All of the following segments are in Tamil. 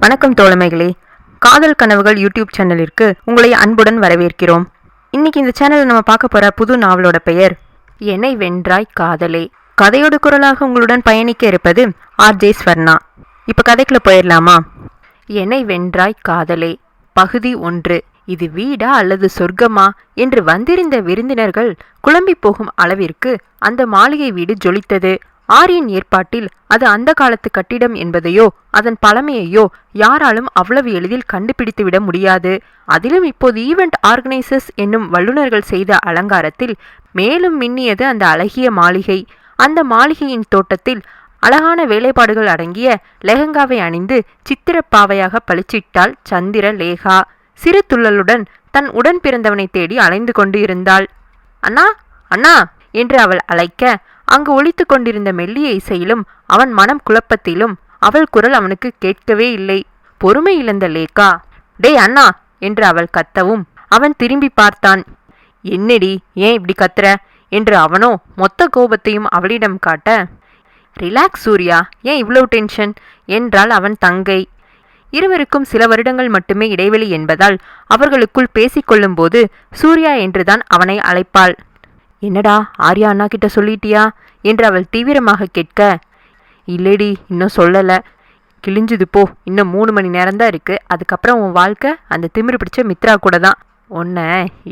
வணக்கம் தோழமைகளே, காதல் கனவுகள் யூடியூப் சேனலிற்கு உங்களை அன்புடன் வரவேற்கிறோம். இன்னைக்கு இந்த சேனலில் நம்ம பார்க்க போற புது நாவலோட பெயர் என்னை வென்றாய் காதலே. கதையோட குரலாக உங்களுடன் பயணிக்க இருப்பது ஆர்ஜே ஸ்வர்ணா. இப்போ கதைக்குள்ள போயிடலாமா? என்னை வென்றாய் காதலே பகுதி 1. இது வீடா அல்லது சொர்க்கமா என்று வந்திருந்த விருந்தினர்கள் குழம்பி போகும் அளவிற்கு அந்த மாளிகை வீடு ஜொலித்தது. ஆரியின் ஏற்பாட்டில் அது அந்த காலத்து கட்டிடம் என்பதையோ அதன் பழமையையோ யாராலும் அவ்வளவு எளிதில் கண்டுபிடித்துவிட முடியாது. அதிலும் இப்போது ஈவெண்ட் ஆர்கனைசர்ஸ் என்னும் வல்லுநர்கள் செய்த அலங்காரத்தில் மேலும் மின்னியது அந்த அழகிய மாளிகை. அந்த மாளிகையின் தோட்டத்தில் அழகான வேலைப்பாடுகள் அடங்கிய லெஹங்காவை அணிந்து சித்திரப்பாவையாக பளிச்சிட்டாள் சந்திர லேகா. சிறு துள்ளலுடன் தன் உடன் பிறந்தவனை தேடி அலைந்து கொண்டு இருந்தாள். அண்ணா அண்ணா என்று அவள் அழைக்க அங்கு ஒலித்து கொண்டிருந்த மெல்லிய இசையிலும் அவன் மனம் குழப்பத்திலும் அவள் குரல் அவனுக்கு கேட்கவே இல்லை. பொறுமை இழந்த லேகா, டே அண்ணா என்று அவள் கத்தவும் அவன் திரும்பி பார்த்தான். என்னடி, ஏன் இப்படி கத்துற என்று அவனோ மொத்த கோபத்தையும் அவளிடம் காட்ட, ரிலாக்ஸ் சூர்யா, ஏன் இவ்வளவு டென்ஷன் என்றாள் அவன் தங்கை. இருவருக்கும் சில வருடங்கள் மட்டுமே இடைவெளி என்பதால் அவர்களுக்குள் பேசிக்கொள்ளும் போது சூர்யா என்றுதான் அவனை அழைப்பாள். என்னடா, ஆர்யா அண்ணா கிட்ட சொல்லிட்டியா என்று அவள் தீவிரமாக கேட்க, இல்லடி, இன்னும் சொல்லலை. கிழிஞ்சுது போ, இன்னும் 3 மணி நேரம்தான் இருக்கு. அதுக்கப்புறம் உன் வாழ்க்கை அந்த திமிரு பிடிச்ச மித்ரா கூட தான். உன்னை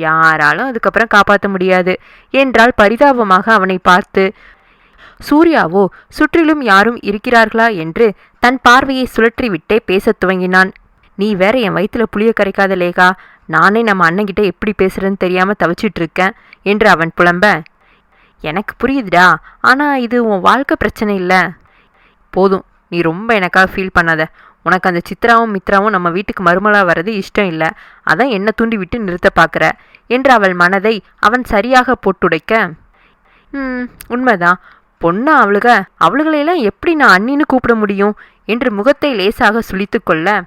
யாராலும் அதுக்கப்புறம் காப்பாற்ற முடியாது என்றாள் பரிதாபமாக அவனை பார்த்து. சூர்யாவோ சுற்றிலும் யாரும் இருக்கிறார்களா என்று தன் பார்வையை சுழற்றிவிட்டே பேசத் துவங்கினான். நீ வேற என் வயிற்றுல புளிய கரைக்காத லேகா, நானே நம்ம அண்ணன்கிட்ட எப்படி பேசுறேன்னு தெரியாம தவிச்சிட்டு இருக்கேன் என்று அவன் புலம்ப, எனக்கு புரியுதுடா, ஆனா இது உன் வாழ்க்கை பிரச்சனை இல்லை. போதும், நீ ரொம்ப எனக்காக ஃபீல் பண்ணாத. உனக்கு அந்த சித்ராவும் மித்ராவும் நம்ம வீட்டுக்கு மருமலா வர்றது இஷ்டம் இல்லை, அதான் என்ன தூண்டி விட்டு நிறுத்த பார்க்குற என்று அவள் மனதை அவன் சரியாக போட்டுடைக்க, உண்மைதான், பொண்ணா அவளுகளையெல்லாம் எப்படி நான் அண்ணின்னு கூப்பிட முடியும் என்று முகத்தை லேசாக சுளித்து கொள்ள,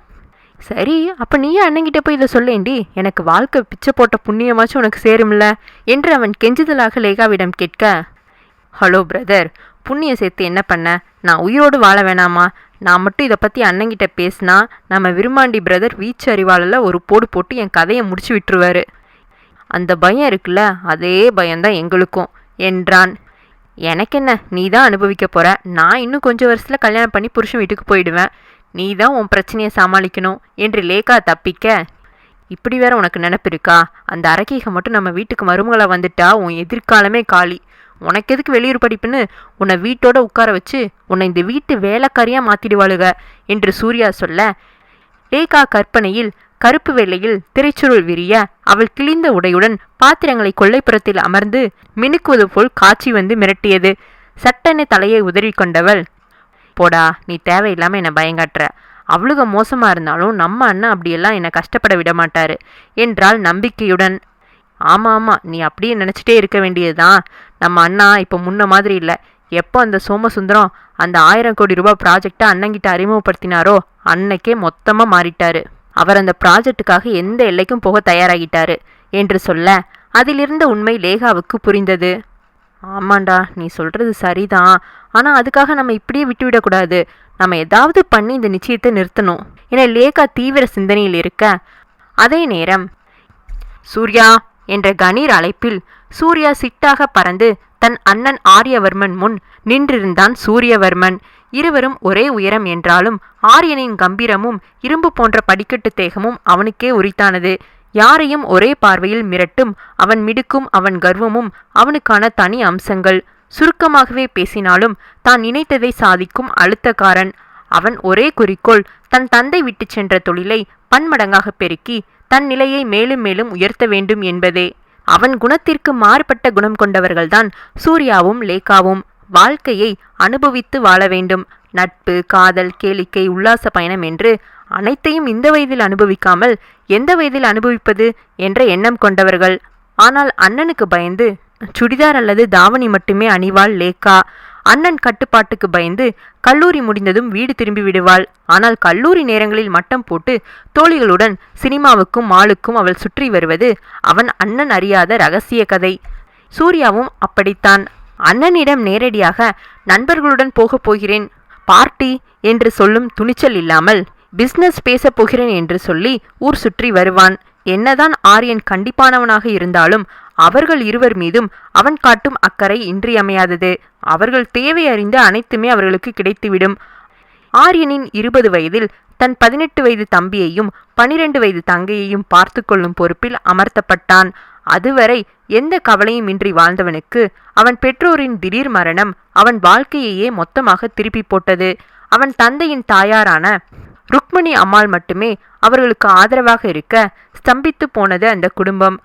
சரி அப்ப நீயே அண்ணங்கிட்ட போய் இதை சொல்லேண்டி, எனக்கு வாழ்க்கை பிச்சை போட்ட புண்ணியமாச்சும் உனக்கு சேரும்ல என்று அவன் கெஞ்சுதலாக லேகாவிடம் கேட்க, ஹலோ பிரதர், புண்ணியம் சேர்த்து என்ன பண்ண? நான் உயிரோடு வாழ வேணாமா? நான் மட்டும் இதை பற்றி அண்ணங்கிட்ட பேசினா நம்ம விரும்மாண்டி பிரதர் வீச்சு அறிவாளில் ஒரு போடு போட்டு என் கதையை முடிச்சு விட்டுருவாரு. அந்த பயம் இருக்குல்ல, அதே பயம்தான் எங்களுக்கும் என்றான். எனக்கென்ன, நீ தான் அனுபவிக்க போற. நான் இன்னும் கொஞ்சம் வருஷத்தில் கல்யாணம் பண்ணி புருஷன் வீட்டுக்கு போயிடுவேன். நீ தான் உன் பிரச்சனையை சமாளிக்கணும் என்று லேகா தப்பிக்க, இப்படி வேற உனக்கு நினப்பு இருக்கா? அந்த அரக்கீக மட்டும் நம்ம வீட்டுக்கு மருமகளை வந்துட்டா உன் எதிர்காலமே காலி. உனக்கு எதுக்கு வெளியூர் படிப்புன்னு உன்னை வீட்டோட உட்கார வச்சு உன்னை இந்த வீட்டு வேலைக்காரியாக மாற்றிடுவாளுக என்று சூர்யா சொல்ல, லேகா கற்பனையில் கருப்பு வெள்ளையில் திரைச்சுருள் விரிய அவள் கிழிந்த உடையுடன் பாத்திரங்களை கொல்லைப்புறத்தில் அமர்ந்து மினுக்குவது போல் காட்சி வந்து மிரட்டியது. சட்டென தலையை உதறிக்கொண்டவள், போடா, நீ தேவையில்லாமல் என்னை பயங்காட்டுற. அவ்வளவு மோசமாக இருந்தாலும் நம்ம அண்ணன் அப்படியெல்லாம் என்னை கஷ்டப்பட விட மாட்டாரு என்றாள் நம்பிக்கையுடன். ஆமாம், நீ அப்படியே நினச்சிட்டே இருக்க வேண்டியதுதான். நம்ம அண்ணா இப்போ முன்ன மாதிரி இல்லை. எப்போ அந்த சோமசுந்தரம் அந்த 1000 கோடி ரூபாய் ப்ராஜெக்டை அண்ணங்கிட்ட அறிமுகப்படுத்தினாரோ அன்னைக்கே மொத்தமாக மாறிட்டாரு. அவர் அந்த ப்ராஜெக்டுக்காக எந்த எல்லைக்கும் போக தயாராகிட்டாரு என்று சொல்ல, அதிலிருந்த உண்மை லேகாவுக்கு புரிந்தது. ஆமாண்டா, நீ சொல்கிறது சரிதான். ஆனால் அதுக்காக நம்ம இப்படியே விட்டுவிடக்கூடாது. நம்ம ஏதாவது பண்ணி இந்த நிச்சயத்தை நிறுத்தணும் என லேகா தீவிர சிந்தனையில் இருக்க, அதே நேரம் சூர்யா என்ற கணீர் அழைப்பில் சூர்யா சிட்டாக பறந்து தன் அண்ணன் ஆரியவர்மன் முன் நின்றிருந்தான் சூரியவர்மன். இருவரும் ஒரே உயரம் என்றாலும் ஆரியனின் கம்பீரமும் இரும்பு போன்ற படிக்கட்டு தேகமும் அவனுக்கே உரித்தானது. யாரையும் ஒரே பார்வையில் மிரட்டும் அவன் மிடுக்கும் அவன் கர்வமும் அவனுக்கான தனி அம்சங்கள். சுருக்கமாகவே பேசினாலும் தான் நினைத்ததை சாதிக்கும் அழுத்தக்காரன். அவன் ஒரே குறிக்கோள், தன் தந்தை விட்டு சென்ற தொழிலை பன்மடங்காக பெருக்கி தன் நிலையை மேலும் மேலும் உயர்த்த வேண்டும் என்பதே. அவன் குணத்திற்கு மாறுபட்ட குணம் கொண்டவர்கள்தான் சூர்யாவும் லேகாவும். வாழ்க்கையை அனுபவித்து வாழ வேண்டும். நட்பு, காதல், கேளிக்கை, உல்லாச பயணம் என்று அனைத்தையும் இந்த வயதில் அனுபவிக்காமல் எந்த வயதில் அனுபவிப்பது என்ற எண்ணம் கொண்டவர்கள். ஆனால் அண்ணனுக்கு பயந்து சுடிதார் அல்லது தாவணி மட்டுமே அணிவாள் லேகா. அண்ணன் கட்டுப்பாட்டுக்கு பயந்து கல்லூரி முடிந்ததும் வீடு திரும்பி விடுவாள். ஆனால் கல்லூரி நேரங்களில் மட்டம் போட்டு தோழிகளுடன் சினிமாவுக்கும் மாலுக்கும் அவள் சுற்றி வருவது அவன் அண்ணன் அறியாத இரகசிய கதை. சூர்யாவும் அப்படித்தான். அண்ணனிடம் நேரடியாக நண்பர்களுடன் போகப் போகிறேன் பார்ட்டி என்று சொல்லும் துணிச்சல் இல்லாமல் பிசினஸ் பேச போகிறேன் என்று சொல்லி ஊர் சுற்றி வருவான். என்னதான் ஆரியன் கண்டிப்பானவனாக இருந்தாலும் அவர்கள் இருவர் மீதும் அவன் காட்டும் அக்கறை இன்றியமையாதது. அவர்கள் தேவை அறிந்து அனைத்துமே அவர்களுக்கு கிடைத்துவிடும். ஆரியனின் 20 வயதில் தன் 18 வயது தம்பியையும் 12 வயது தங்கையையும் பார்த்து கொள்ளும் பொறுப்பில் அமர்த்தப்பட்டான். அதுவரை எந்த கவலையும் இன்றி வாழ்ந்தவனுக்கு அவன் பெற்றோரின் திடீர் மரணம் அவன் வாழ்க்கையையே மொத்தமாக திருப்பி போட்டது. அவன் தந்தையின் தாயாரான ருக்மணி அம்மாள் மட்டுமே அவர்களுக்கு ஆதரவாக இருக்க ஸ்தம்பித்து போனது அந்த குடும்பம்.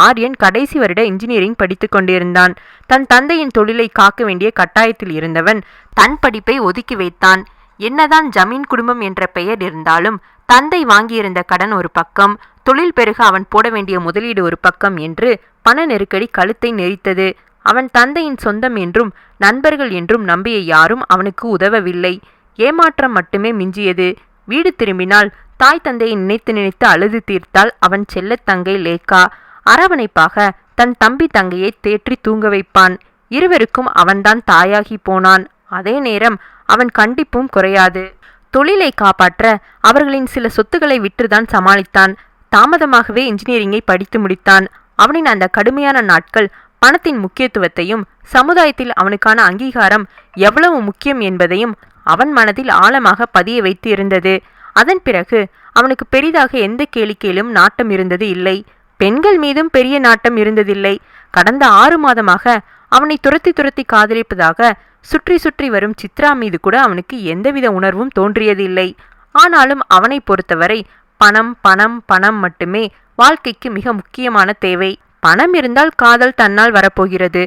ஆரியன் கடைசி வருட இன்ஜினியரிங் படித்து கொண்டிருந்தான். தன் தந்தையின் தொழிலை காக்க வேண்டிய கட்டாயத்தில் இருந்தவன் தன் படிப்பை ஒதுக்கி வைத்தான். என்னதான் ஜமீன் குடும்பம் என்ற பெயர் இருந்தாலும் தந்தை வாங்கியிருந்த கடன் ஒரு பக்கம், தொழில் பெருக அவன் போட வேண்டிய முதலீடு ஒரு பக்கம் என்று பண நெருக்கடி கழுத்தை நெரித்தது. அவன் தந்தையின் சொந்தம் என்றும் நண்பர்கள் என்றும் நம்பிய யாரும் அவனுக்கு உதவவில்லை. ஏமாற்றம் மட்டுமே மிஞ்சியது. வீடு திரும்பினால் தாய் தந்தையை நினைத்து நினைத்து அழுது தீர்த்தாள் அவன் செல்லத் தங்கை லேகா. அரவணைப்பாக தன் தம்பி தங்கையை தேற்றி தூங்க வைப்பான். இருவருக்கும் அவன்தான் தாயாகி போனான். அதே நேரம் அவன் கண்டிப்பும் குறையாது. தொழிலை காப்பாற்ற அவர்களின் சில சொத்துக்களை விற்றுதான் சமாளித்தான். தாமதமாகவே இன்ஜினியரிங்கை படித்து முடித்தான். அவனின் அந்த கடுமையான நாட்கள் பணத்தின் முக்கியத்துவத்தையும் சமுதாயத்தில் அவனுக்கான அங்கீகாரம் எவ்வளவு முக்கியம் என்பதையும் அவன் மனதில் ஆழமாக பதிய வைத்து இருந்தது. அதன் பிறகு அவனுக்கு பெரிதாக எந்த கேளிக்கையிலும் நாட்டம் இருந்தது இல்லை. பெண்கள் மீதும் பெரிய நாட்டம் இருந்ததில்லை. கடந்த 6 மாதமாக அவனை துரத்தி துரத்தி காதலிப்பதாக சுற்றி சுற்றி வரும் சித்ரா மீது கூட அவனுக்கு எந்தவித உணர்வும் தோன்றியதில்லை. ஆனாலும் அவனை பொறுத்தவரை பணம் பணம் பணம் மட்டுமே வாழ்க்கைக்கு மிக முக்கியமான தேவை. பணம் இருந்தால் காதல் தன்னால் வரப்போகிறது.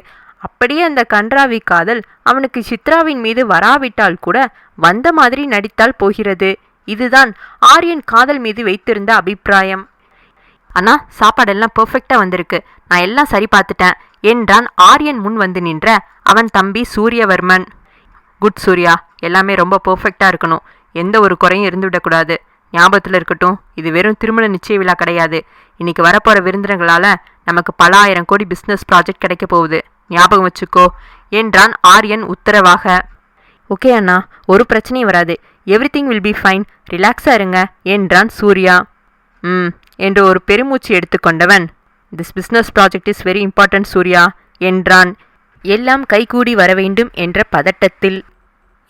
அப்படியே அந்த கன்றாவி காதல் அவனுக்கு சித்ராவின் மீது வராவிட்டால் கூட வந்த மாதிரி நடித்தால் போகிறது. இதுதான் ஆரியன் காதல் மீது வைத்திருந்த அபிப்பிராயம். அண்ணா, சாப்பாடெல்லாம் பெர்ஃபெக்டா வந்திருக்கு, நான் எல்லாம் சரி பார்த்துட்டேன் என்றான் ஆரியன் முன் வந்து நின்ற அவன் தம்பி சூரியவர்மன். குட் சூர்யா, எல்லாமே ரொம்ப பெர்ஃபெக்டா இருக்கணும், எந்த ஒரு குறையும் இருந்துவிடக்கூடாது. ஞாபகத்தில் இருக்கட்டும், இது வெறும் திருமண நிச்சய விழா கிடையாது. இன்னைக்கு வரப்போற விருந்தினர்களால நமக்கு பல 1000 கோடி பிஸ்னஸ் ப்ராஜெக்ட் கிடைக்க போகுது, ஞாபகம் வச்சுக்கோ என்றான் ஆரியன் உத்தரவாக. ஓகே அண்ணா, ஒரு பிரச்சனையும் வராது, எவ்ரிதிங் வில் பி ஃபைன், ரிலாக்ஸா இருங்க என்றான் சூர்யா. என்று ஒரு பெருமூச்சு எடுத்துக்கொண்டவன், this business project is very important Surya என்றான். எல்லாம் கைகூடி வர வேண்டும் என்ற பதட்டத்தில்.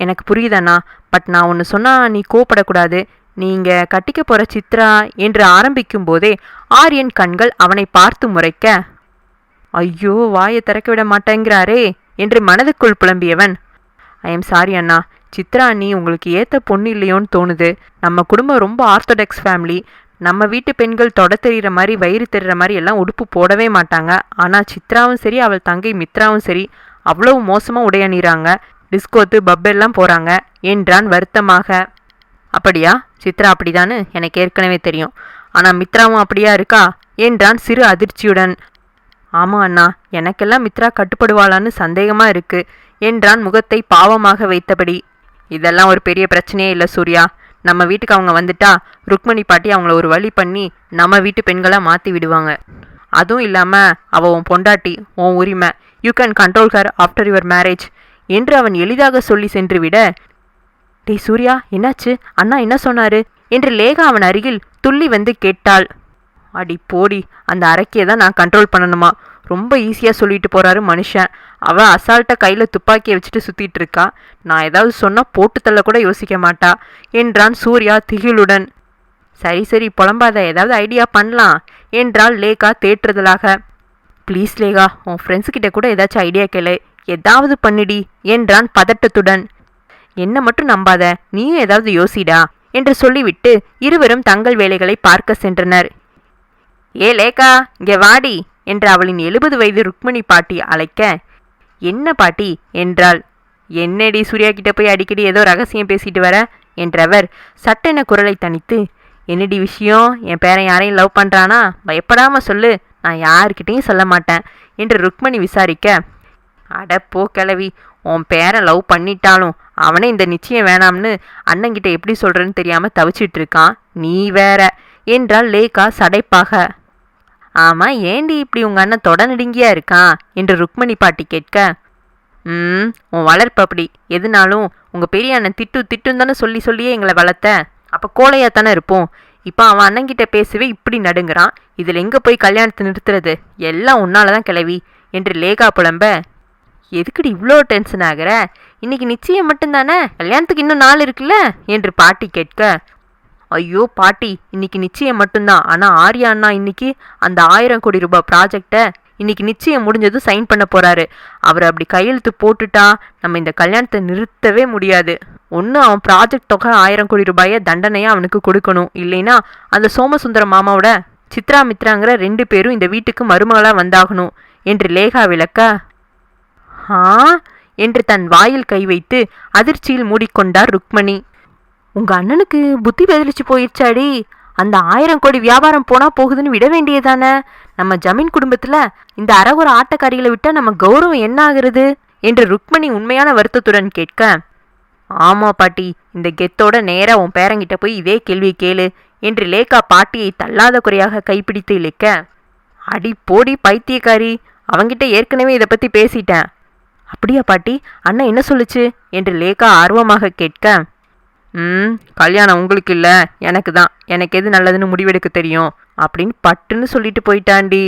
எனக்கு புரியுதண்ணா, பட் நான் ஒன்று சொன்னால் நீ கோபப்படக்கூடாது. நீங்கள் கட்டிக்க போகிற சித்ரா என்று ஆரம்பிக்கும் போதே ஆரியன் கண்கள் அவனை பார்த்து முறைக்க, ஐயோ வாயை திறக்க விட மாட்டேங்கிறாரே என்று மனதுக்குள் புலம்பியவன், ஐ எம் சாரி அண்ணா, சித்ரா நீ உங்களுக்கு ஏற்ற பொண்ணு இல்லையோன்னு தோணுது. நம்ம குடும்பம் ரொம்ப ஆர்த்தடாக்ஸ் ஃபேமிலி. நம்ம வீட்டு பெண்கள் தொட தெரிகிற மாதிரி வயிறு தெரிகிற மாதிரி எல்லாம் உடுப்பு போடவே மாட்டாங்க. ஆனால் சித்ராவும் சரி அவள் தங்கை மித்ராவும் சரி அவ்வளவு மோசமாக உடையணிறாங்க, டிஸ்கோத்து பப்பெல்லாம் போகிறாங்க என்றான் வருத்தமாக. அப்படியா? சித்ரா அப்படிதான்னு எனக்கு ஏற்கனவே தெரியும், ஆனால் மித்ராவும் அப்படியா இருக்கா என்றான் சிறு அதிர்ச்சியுடன். ஆமாம் அண்ணா, எனக்கெல்லாம் மித்ரா கட்டுப்படுவாளான்னு சந்தேகமாக இருக்கு என்றான் முகத்தை பாவமாக வைத்தபடி. இதெல்லாம் ஒரு பெரிய பிரச்சனையே இல்லை சூர்யா. நம்ம வீட்டுக்கு அவங்க வந்துட்டா ருக்மணி பாட்டி அவங்கள ஒரு வழி பண்ணி நம்ம வீட்டு பெண்களாக மாற்றி விடுவாங்க. அதுவும் இல்லாமல் அவள் உன் பொண்டாட்டி, உன் உரிமை, you can control her after your marriage என்று அவன் எளிதாக சொல்லி சென்று விட, டே சூர்யா என்னாச்சு, அண்ணா என்ன சொன்னாரு என்று லேகா அவன் அருகில் துள்ளி வந்து கேட்டாள். அடி போடி, அந்த அரக்கியை தான் நான் கண்ட்ரோல் பண்ணணுமா? ரொம்ப ஈஸியாக சொல்லிட்டு போகிறாரு மனுஷன். அவள் அசால்ட்டாக கையில் துப்பாக்கியை வச்சுட்டு சுற்றிட்டு இருக்கா. நான் ஏதாவது சொன்னால் போட்டு தள்ள கூட யோசிக்க மாட்டா என்றான் சூர்யா திகிலுடன். சரி சரி புலம்பாத, ஏதாவது ஐடியா பண்ணலாம் என்றாள் லேகா தேற்றுதலாக. ப்ளீஸ் லேகா, உன் ஃப்ரெண்ட்ஸுக்கிட்ட கூட ஏதாச்சும் ஐடியா கேளு, ஏதாவது பண்ணிடி என்றான் பதட்டத்துடன். என்ன மட்டும் நம்பாத, நீயும் ஏதாவது யோசிடா என்று சொல்லிவிட்டு இருவரும் தங்கள் வேலைகளை பார்க்க சென்றனர். ஏ லேகா, இங்கே வாடி என்று அவளின் 70 வயது ருக்மணி பாட்டி அழைக்க, என்ன பாட்டி என்றாள். என்னடி சூர்யா கிட்ட போய் அடிக்கடி ஏதோ ரகசியம் பேசிட்டு வர என்றவர் சட்டென குரலை தனித்து, என்னடி விஷயம், என் பேரன் யாரையும் லவ் பண்ணுறானா? பயப்படாம சொல்லு, நான் யார்கிட்டையும் சொல்ல மாட்டேன் என்று ருக்மணி விசாரிக்க, அட போ கிளவி, உன் பேரன் லவ் பண்ணிட்டாலும் அவனே இந்த நிச்சயம் வேணாம்னு அண்ணங்கிட்ட எப்படி சொல்கிறேன்னு தெரியாமல் தவிச்சிட்டு இருக்கான், நீ வேற என்றாள் லேகா சடைப்பாக. ஆமாம், ஏண்டி இப்படி உங்கள் அண்ணன் தொட நடுங்கியா இருக்கான் என்று ருக்மணி பாட்டி கேட்க, உன் வளர்ப்பு அப்படி, எதுனாலும் உங்கள் பெரிய அண்ணன் திட்டுன்னு தானே சொல்லியே எங்களை வளர்த்த, அப்போ கோழையாக தானே இருப்போம். இப்போ அவன் அண்ணங்கிட்ட பேசவே இப்படி நடுங்கிறான். இதில் எங்கே போய் கல்யாணத்தை நிறுத்துறது? எல்லாம் உன்னால தான் கிளவி என்று லேகா புலம்ப, எதுக்குடி இவ்வளோ டென்ஷன் ஆகிற? இன்னைக்கு நிச்சயம் மட்டும்தானே, கல்யாணத்துக்கு இன்னும் நாள் இருக்குல்ல என்று பாட்டி கேட்க, ஐயோ பாட்டி, இன்னைக்கு நிச்சயம் மட்டும்தான். ஆனால் ஆர்யா அண்ணா இன்னைக்கு அந்த 1000 கோடி ரூபாய் ப்ராஜெக்டை இன்னைக்கு நிச்சயம் முடிஞ்சதும் சைன் பண்ண போறாரு. அவர் அப்படி கையெழுத்து போட்டுட்டா நம்ம இந்த கல்யாணத்தை நிறுத்தவே முடியாது. ஒன்று அவன் ப்ராஜெக்ட் தொகை 1000 கோடி ரூபாயை தண்டனையாக அவனுக்கு கொடுக்கணும், இல்லைன்னா அந்த சோமசுந்தர மாமாவோட சித்ரா மித்ராங்கிற 2 பேரும் இந்த வீட்டுக்கு மருமகளாக வந்தாகணும் என்று லேகா விளக்க, ஆ என்று தன் வாயில் கை வைத்து அதிர்ச்சியில் மூடிக்கொண்டார் ருக்மணி. உங்க அண்ணனுக்கு புத்தி பதிலிச்சு போயிடுச்சாடி? அந்த 1000 கோடி வியாபாரம் போனா போகுதுன்னு விட வேண்டியதானே? நம்ம ஜமீன் குடும்பத்துல இந்த அரகுற ஆட்டக்காரிகளை விட்டா நம்ம கௌரவம் என்ன ஆகுறது என்று ருக்மணி உண்மையான வருத்தத்துடன் கேட்க, ஆமா பாட்டி, இந்த கெத்தோட நேரா உன் பேரங்கிட்ட போய் இதே கேள்வி கேளு என்று லேகா பாட்டியை தள்ளாத குறையாக கைப்பிடித்து இழுக்க, அடி போடி பைத்தியக்காரி, அவங்கிட்ட ஏற்கனவே இதை பத்தி பேசிட்டேன். அப்படியா பாட்டி, அண்ணன் என்ன சொல்லுச்சு என்று லேகா ஆர்வமாக கேட்க, கல்யாணம் உங்களுக்கு இல்லை, எனக்கு தான், எனக்கு எது நல்லதுன்னு முடிவெடுக்க தெரியும் அப்படின்னு பட்டுன்னு சொல்லிட்டு போயிட்டாண்டி.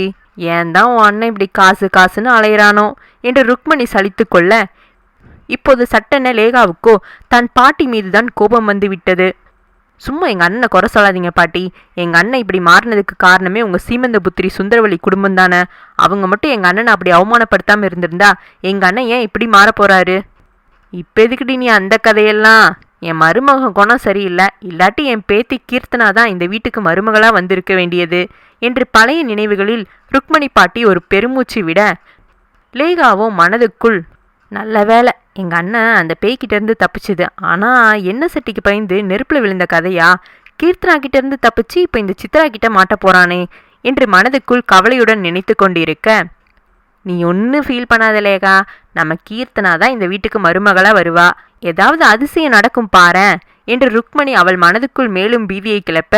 ஏன் தான் உன் அண்ணன் இப்படி காசு காசுன்னு அலையிறானோ என்று ருக்மணி சலித்து கொள்ள, இப்போது சட்டென லேகாவுக்கோ தன் பாட்டி மீதுதான் கோபம் வந்து விட்டது. சும்மா எங்கள் அண்ணனை குறை சொல்லாதீங்க பாட்டி. எங்கள் அண்ணன் இப்படி மாறினதுக்கு காரணமே உங்கள் சீமந்த புத்திரி சுந்தரவழி குடும்பம் தானே. அவங்க மட்டும் எங்கள் அண்ணனை அப்படி அவமானப்படுத்தாமல் இருந்திருந்தா எங்கள் அண்ணன் ஏன் இப்படி மாற போகிறாரு? இப்போ எதுக்குடி நீ அந்த கதையெல்லாம்? என் மருமகன் குணம் சரியில்லை, இல்லாட்டி என் பேத்தி கீர்த்தனா தான் இந்த வீட்டுக்கு மருமகளாக வந்திருக்க வேண்டியது என்று பழைய நினைவுகளில் ருக்மணி பாட்டி ஒரு பெருமூச்சு விட, லேகாவோ மனதுக்குள், நல்ல வேலை எங்கள் அண்ணன் அந்த பேய்கிட்டேருந்து தப்பிச்சுது. ஆனால் எண்ணெய் சட்டிக்கு பயந்து நெருப்பில் விழுந்த கதையா? கீர்த்தனா கிட்டேருந்து தப்பிச்சு இப்போ இந்த சித்ரா கிட்ட மாட்ட போகிறானே என்று மனதுக்குள் கவலையுடன் நினைத்து கொண்டிருக்க, நீ ஒன்றும் ஃபீல் பண்ணாத லேகா, நம்ம கீர்த்தனா தான் இந்த வீட்டுக்கு மருமகளாக வருவா. ஏதாவது அதிசயம் நடக்கும் பாரேன் என்று ருக்மணி அவள் மனதுக்குள் மேலும் பீதியை கிளப்ப,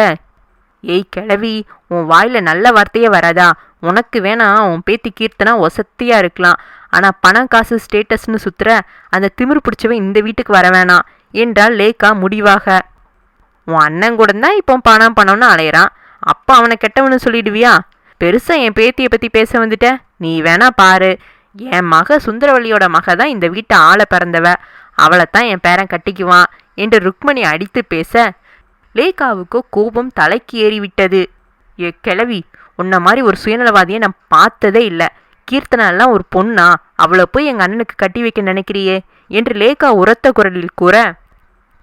ஏய் கிழவி, உன் வாயில் நல்ல வார்த்தையே வராதா? உனக்கு வேணா உன் பேத்தி கீர்த்தனா ஒசத்தியாக இருக்கலாம், ஆனால் பணம் காசு ஸ்டேட்டஸ்னு சுற்றுற அந்த திமிரு பிடிச்சவன் இந்த வீட்டுக்கு வர வேணாம் என்றால் லேகா முடிவாக. உன் அண்ணன் கூட தான் இப்போ பணம்னு அலையிறான், அப்போ அவனை கெட்டவனு சொல்லிடுவியா? பெருசாக என் பேத்தியை பற்றி பேச வந்துட்ட? நீ வேணா பாரு, என் மக சுந்தரவள்ளியோட மக தான் இந்த வீட்டை ஆள பிறந்தவ, அவளைத்தான் என் பேரன் கட்டிக்குவான் என்று ருக்மணி அடித்து பேச, லேகாவுக்கோ கோபம் தலைக்கு ஏறிவிட்டது. ஏ கிழவி, உன்ன மாதிரி ஒரு சுயநலவாதியை நான் பார்த்ததே இல்லை. கீர்த்தனாலாம் ஒரு பொண்ணா? அவளை போய் எங்கள் அண்ணனுக்கு கட்டி வைக்க நினைக்கிறியே என்று லேகா உரத்த குரலில் கூற,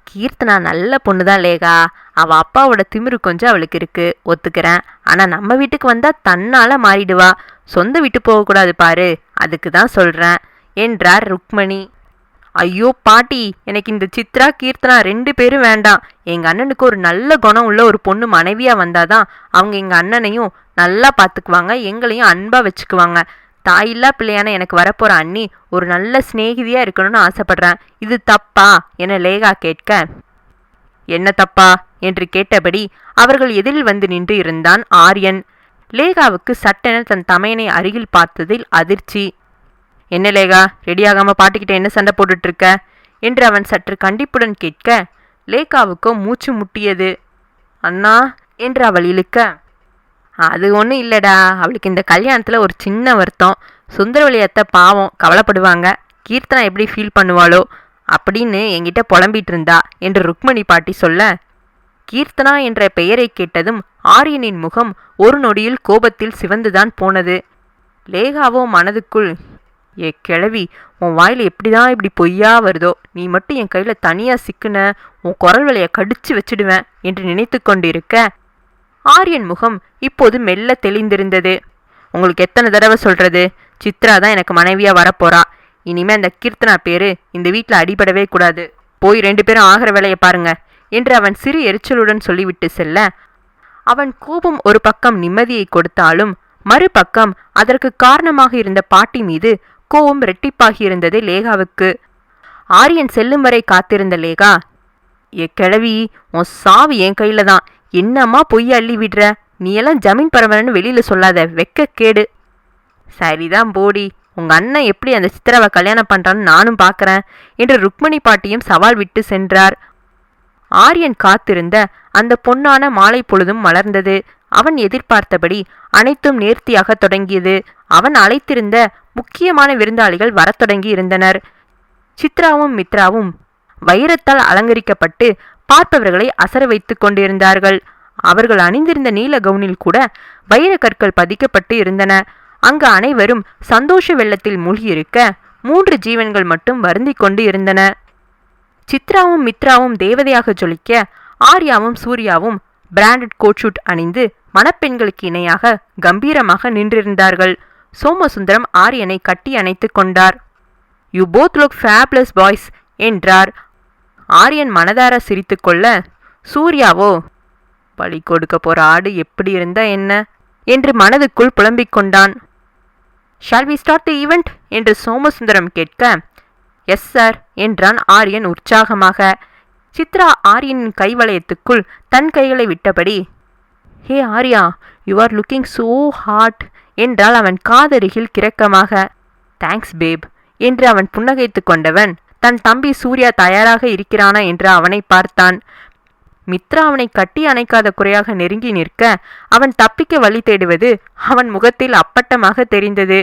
கீர்த்தனா நல்ல பொண்ணு தான் லேகா, அவள் அப்பாவோட திமிரு கொஞ்சம் அவளுக்கு இருக்கு, ஒத்துக்கிறேன். ஆனால் நம்ம வீட்டுக்கு வந்தால் தன்னால் மாறிடுவா, சொந்த விட்டு போகக்கூடாது பாரு, அதுக்கு தான் சொல்கிறேன் என்றார் ருக்மணி. ஐயோ பாட்டி, எனக்கு இந்த சித்ரா கீர்த்தனா 2 பேரும் வேண்டாம். எங்கள் அண்ணனுக்கு ஒரு நல்ல குணம் உள்ள ஒரு பொண்ணு மனைவியாக வந்தாதான் அவங்க எங்கள் அண்ணனையும் நல்லா பார்த்துக்குவாங்க, எங்களையும் அன்பாக வச்சுக்குவாங்க. தாயில்லா பிள்ளையான எனக்கு வரப்போகிற அண்ணி ஒரு நல்ல சிநேகிதியாக இருக்கணும்னு ஆசைப்படுறேன். இது தப்பா என லேகா கேட்க, என்ன தப்பா என்று கேட்டபடி அவர்கள் எதிரில் வந்து நின்று இருந்தான் ஆரியன். லேகாவுக்கு சட்டென தன் தமையனை அருகில் பார்த்ததில் அதிர்ச்சி. என்ன லேகா, ரெடியாகாமல் பாட்டிக்கிட்ட என்ன சண்டை போட்டுட்டு இருக்க என்று அவன் சற்று கண்டிப்புடன் கேட்க, லேகாவுக்கோ மூச்சு முட்டியது. அண்ணா என்று அவள் இழுக்க, அது ஒன்றும் இல்லைடா, அவளுக்கு இந்த கல்யாணத்தில் ஒரு சின்ன வருத்தம். சுந்தரவழி அத்தை பாவம் கவலைப்படுவாங்க, கீர்த்தனா எப்படி ஃபீல் பண்ணுவாளோ அப்படின்னு என்கிட்ட புலம்பிட்டு இருந்தா என்று ருக்மணி பாட்டி சொல்ல, கீர்த்தனா என்ற பெயரை கேட்டதும் ஆரியனின் முகம் ஒரு நொடியில் கோபத்தில் சிவந்துதான் போனது. லேகாவோ மனதுக்குள், ஏ கிழவி, உன் வாயில் எப்படிதான் இப்படி பொய்யா வருதோ, நீ மட்டும் என் கையில் தனியாக சிக்குன உன் குரல் வலையை கடிச்சு வச்சிடுவேன் என்று நினைத்து கொண்டிருக்க, ஆரியன் முகம் இப்போது மெல்ல தெளிந்திருந்தது. உங்களுக்கு எத்தனை தடவை சொல்கிறது, சித்ரா தான் எனக்கு மனைவியாக வரப்போறா. இனிமேல் அந்த கீர்த்தனா பேரு இந்த வீட்டில் அடிபடவே கூடாது. போய் 2 பேரும் ஆகிற வேலையை பாருங்க என்று அவன் சிறு எரிச்சலுடன் சொல்லிவிட்டு செல்ல, அவன் கோபம் ஒரு பக்கம் நிம்மதியை கொடுத்தாலும் மறுபக்கம் அதற்கு காரணமாக இருந்த பாட்டி மீது கோபம் ரெட்டிப்பாகி இருந்தது லேகாவுக்கு. ஆரியன் செல்லும் வரை காத்திருந்த லேகா, ஏ கிழவி, உன் சாவு என் கையில தான், என்னம்மா பொய் அள்ளி விடுற? நீ எல்லாம் ஜமீன் பரவலன்னு வெளியில சொல்லாத, வெக்க கேடு. சரிதான் போடி, உங்க அண்ணன் எப்படி அந்த சித்ராவை கல்யாணம் பண்றான்னு நானும் பார்க்கறேன் என்று ருக்மணி பாட்டியும் சவால் விட்டு சென்றார். ஆரியன் காத்திருந்த அந்த பொன்னான மாலை பொழுதும் மலர்ந்தது. அவன் எதிர்பார்த்தபடி அனைத்தும் நேர்த்தியாக தொடங்கியது. அவன் அழைத்திருந்த முக்கியமான விருந்தாளிகள் வரத் தொடங்கி இருந்தனர். சித்ராவும் மித்ராவும் வைரத்தால் அலங்கரிக்கப்பட்டு பார்ப்பவர்களை அசர வைத்துக் கொண்டிருந்தார்கள். அவர்கள் அணிந்திருந்த நீல கவுனில் கூட வைர கற்கள் பதிக்கப்பட்டு இருந்தன. அங்கு அனைவரும் சந்தோஷ வெள்ளத்தில் மூழ்கியிருக்க 3 ஜீவன்கள் மட்டும் வருந்திக் கொண்டு இருந்தன. சித்ராவும் மித்ராவும் தேவதையாக ஜொலிக்க, ஆர்யாவும் சூர்யாவும் பிராண்டட் கோட்ஷூட் அணிந்து மணப்பெண்களுக்கு இணையாக கம்பீரமாக நின்றிருந்தார்கள். சோமசுந்தரம் ஆரியனை கட்டி அணைத்துக் கொண்டார். You both look fabulous boys என்றார். ஆரியன் மனதார சிரித்து கொள்ள, சூர்யாவோ பழி கொடுக்க போற ஆடு எப்படி இருந்தா என்ன என்று மனதுக்குள் புலம்பிக் கொண்டான். Shall we start the event என்று சோமசுந்தரம் கேட்க, எஸ் சார் என்றான் ஆரியன் உற்சாகமாக. சித்ரா ஆரியனின் கைவளையத்துக்குள் தன் கைகளை விட்டபடி, hey Arya, you are looking so hot என்றால் அவன் காதருகில் கிறக்கமாக. தேங்க்ஸ் பேப் என்று அவன் புன்னகைத்து கொண்டவன் தன் தம்பி சூர்யா தயாராக இருக்கிறானா என்று அவனை பார்த்தான். மித்ரா அவனை கட்டி அணைக்காத குறையாக நெருங்கி நிற்க அவன் தப்பிக்க வழி தேடுவது அவன் முகத்தில் அப்பட்டமாக தெரிந்தது.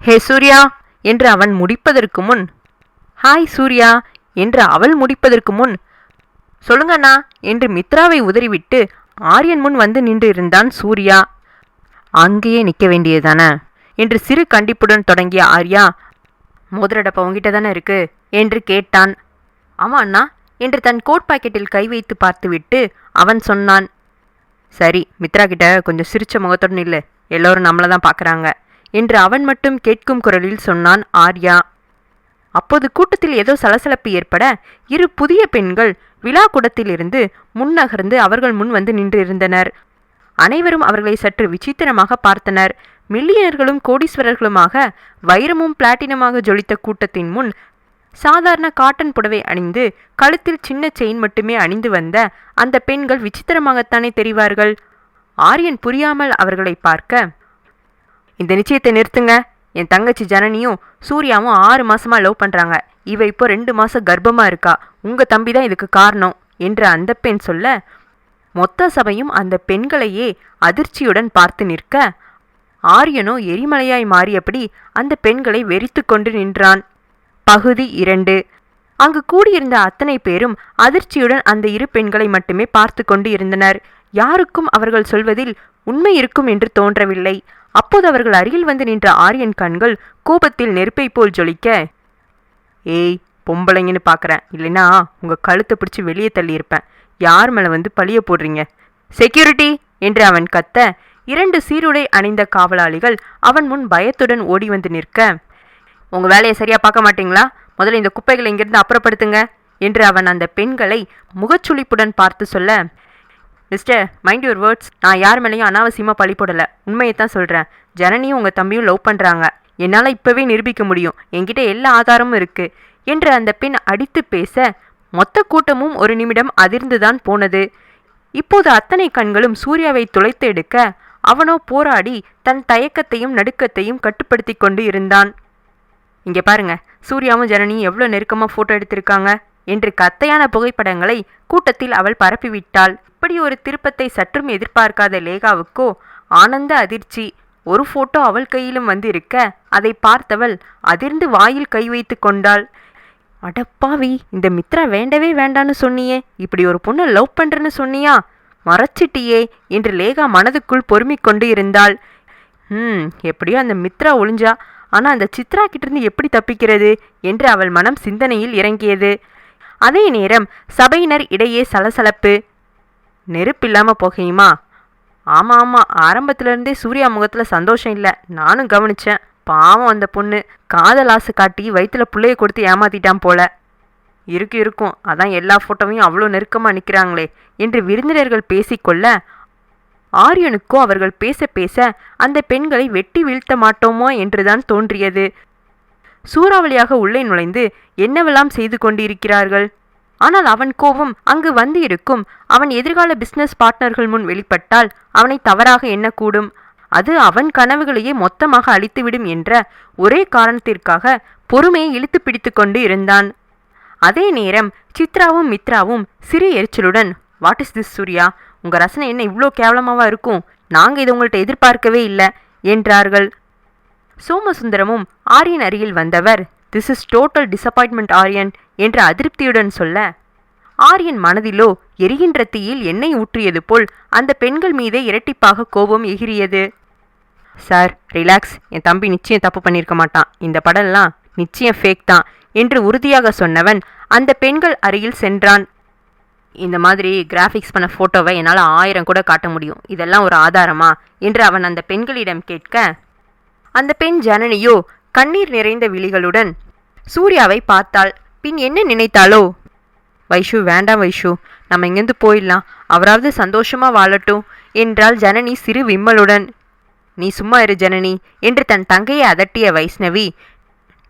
ஹே சூர்யா என்று அவன் முடிப்பதற்கு முன், ஹாய் சூர்யா என்று அவள் முடிப்பதற்கு முன், சொல்லுங்கண்ணா என்று மித்ராவை உதறிவிட்டு ஆரியன் முன் வந்து நின்று இருந்தான் சூர்யா. அங்கேயே நிற்க வேண்டியதானே என்று சிறு கண்டிப்புடன் தொடங்கிய ஆர்யா, மோதிரடப்பா உங்ககிட்ட தானே இருக்கு என்று கேட்டான். ஆமா அண்ணா என்று தன் கோட் பாக்கெட்டில் கை வைத்து பார்த்துவிட்டு அவன் சொன்னான். சரி, மித்ரா கிட்ட கொஞ்சம் சிரிச்ச முகத்துடன் இல்லை, எல்லோரும் நம்மளை தான் பார்க்குறாங்க என்று அவன் மட்டும் கேட்கும் குரலில் சொன்னான் ஆர்யா. அப்போது கூட்டத்தில் ஏதோ சலசலப்பு ஏற்பட 2 புதிய பெண்கள் விழா கூடத்திலிருந்து முன்னகர்ந்து அவர்கள் முன் வந்து நின்றிருந்தனர். அனைவரும் அவர்களை சற்று விசித்திரமாக பார்த்தனர். மில்லியனர்களும் கோடீஸ்வரர்களுமாக வைரமும் பிளாட்டினமாக ஜொலித்த கூட்டத்தின் முன் சாதாரண காட்டன் புடவை அணிந்து கழுத்தில் சின்ன செயின் மட்டுமே அணிந்து வந்த அந்த பெண்கள் விசித்திரமாகத்தானே தெரிவார்கள். ஆரியன் புரியாமல் அவர்களை பார்க்க, இந்த நிச்சயத்தை நிறுத்துங்க. என் தங்கச்சி ஜனனியும் சூர்யாவும் 6 மாசமா லவ் பண்றாங்க. இவ இப்போ 2 மாசம் கர்ப்பமா இருக்கா. உங்க தம்பி தான் இதுக்கு காரணம் என்று அந்த பெண் சொல்ல, மொத்த சபையும் அந்த பெண்களையே அதிர்ச்சியுடன் பார்த்து நிற்க, ஆரியனோ எரிமலையாய் மாறியபடி அந்த பெண்களை வெறித்து கொண்டு நின்றான். பகுதி 2. அங்கு கூடியிருந்த அத்தனை பேரும் அதிர்ச்சியுடன் அந்த 2 பெண்களை மட்டுமே பார்த்து கொண்டு இருந்தனர். யாருக்கும் அவர்கள் சொல்வதில் உண்மை இருக்கும் என்று தோன்றவில்லை. அப்போது அவர்கள் அருகில் வந்து நின்ற ஆரியன் கண்கள் கோபத்தில் நெருப்பை போல் ஜொலிக்க, ஏய் பொம்பளைங்கன்னு பார்க்குறேன், இல்லைனா உங்கள் கழுத்தை பிடிச்சி வெளியே தள்ளியிருப்பேன். யார் மேலே வந்து பழிய போடுறீங்க? செக்யூரிட்டி என்று அவன் கத்த 2 சீருடை அணிந்த காவலாளிகள் அவன் முன் பயத்துடன் ஓடி வந்து நிற்க, உங்கள் வேலையை சரியாக பார்க்க மாட்டீங்களா? முதல்ல இந்த குப்பைகளை இங்கிருந்து அப்புறப்படுத்துங்க என்று அவன் அந்த பெண்களை முகச்சுளிப்புடன் பார்த்து சொல்ல, மிஸ்டர் மைண்ட் யுவர் வேர்ட்ஸ், நான் யார் மேலேயும் அனாவசியமாக பழி போடலை, உண்மையைத்தான் சொல்கிறேன். ஜனனியும் உங்கள் தம்பியும் லவ் பண்ணுறாங்க. என்னால் இப்போவே நிரூபிக்க முடியும், என்கிட்ட எல்லா ஆதாரமும் இருக்குது என்று அந்த பெண் அடித்து பேச மொத்த கூட்டமும் ஒரு நிமிடம் அதிர்ந்துதான் போனது. இப்போது அத்தனை கண்களும் சூர்யாவை துளைத்து எடுக்க அவனோ போராடி தன் தயக்கத்தையும் நடுக்கத்தையும் கட்டுப்படுத்தி கொண்டு இருந்தான். இங்கே பாருங்க, சூர்யாவும் ஜனனியும் எவ்வளோ நெருக்கமாக ஃபோட்டோ எடுத்திருக்காங்க என்று கத்தையான புகைப்படங்களை கூட்டத்தில் அவள் பரப்பிவிட்டாள். இப்படி ஒரு திருப்பத்தை சற்றும் எதிர்பார்க்காத லேகாவுக்கோ ஆனந்த அதிர்ச்சி. ஒரு ஃபோட்டோ அவள் கையிலும் வந்து இருக்க அதை பார்த்தவள் அதிர்ந்து வாயில் கை வைத்து கொண்டாள். அடப்பாவி, இந்த மித்ரா வேண்டவே வேண்டான்னு சொன்னியே, இப்படி ஒரு பொண்ணை லவ் பண்ணுறன்னு சொன்னியா? மறைச்சிட்டியே என்று லேகா மனதுக்குள் பொறுமிக் கொண்டு இருந்தாள். எப்படியோ அந்த மித்ரா ஒளிஞ்சா, ஆனால் அந்த சித்ரா கிட்டிருந்து எப்படி தப்பிக்கிறது என்று அவள் மனம் சிந்தனையில் இறங்கியது. அதே நேரம் சபையினர் இடையே சலசலப்பு. நெருப்பில்லாமல் போகையுமா? ஆமாம் ஆமாம், ஆரம்பத்திலேருந்தே சூர்யா முகத்தில் சந்தோஷம் இல்லை, நானும் கவனித்தேன். பாவம் அந்த பொண்ணு, காதல் ஆசை காட்டி வயிற்றுல பிள்ளைய கொடுத்து ஏமாத்திட்டான் போல. இருக்கும், அதான் எல்லா ஃபோட்டோவையும் அவ்வளோ நெருக்கமாக நிற்கிறாங்களே என்று விருந்தினர்கள் பேசிக்கொள்ள, ஆரியனுக்கோ அவர்கள் பேச பேச அந்த பெண்களை வெட்டி வீழ்த்த மாட்டோமோ என்றுதான் தோன்றியது. சூறாவளியாக உள்ளே நுழைந்து என்னவெல்லாம் செய்து கொண்டிருக்கிறார்கள். ஆனால் அவன் கோபம் அங்கு வந்து இருக்கும் அவன் எதிர்கால பிசினஸ் பார்ட்னர்கள் முன் வெளிப்பட்டால் அவனை தவறாக எண்ணக்கூடும். அது அவன் கனவுகளையே மொத்தமாக அழித்துவிடும் என்ற ஒரே காரணத்திற்காக பொறுமையை இழுத்து பிடித்து கொண்டு இருந்தான். அதே நேரம் சித்ராவும் மித்ராவும் சிறு எரிச்சலுடன், வாட் இஸ் திஸ் சூர்யா, உங்க ரசனை என்ன இவ்வளோ கேவலமாவா இருக்கும், நாங்க இதை உங்கள்கிட்ட எதிர்பார்க்கவே இல்லை என்றார்கள். சோமசுந்தரமும் ஆரியன் அருகில் வந்தவர், this is total disappointment Aryan என்ற அதிருப்தியுடன் சொல்ல, ஆரியன் மனதிலோ எரிகின்ற தீயில் எண்ணெய் ஊற்றியது போல் அந்த பெண்கள் மீதே இரட்டிப்பாக கோபம் எகிரியது. சார் ரிலாக்ஸ், என் தம்பி நிச்சயம் தப்பு பண்ணியிருக்க மாட்டான், இந்த படம்லாம் நிச்சயம் ஃபேக் தான் என்று உறுதியாக சொன்னவன் அந்த பெண்கள் அருகில் சென்றான். இந்த மாதிரி கிராஃபிக்ஸ் பண்ண ஃபோட்டோவை என்னால் 1000 கூட காட்ட முடியும், இதெல்லாம் ஒரு ஆதாரமா என்று அவன் அந்த பெண்களிடம் கேட்க, அந்த பெண் ஜனனியோ கண்ணீர் நிறைந்த விழிகளுடன் சூர்யாவை பார்த்தாள். பின் என்ன நினைத்தாளோ, வைஷு வேண்டாம் வைஷு, நம்ம இங்கேருந்து போயிடலாம், அவராவது சந்தோஷமா வாழட்டும் என்றாள் ஜனனி சிறு விம்மலுடன். நீ சும்மா இரு ஜனனி என்று தன் தங்கையை அதட்டிய வைஷ்ணவி,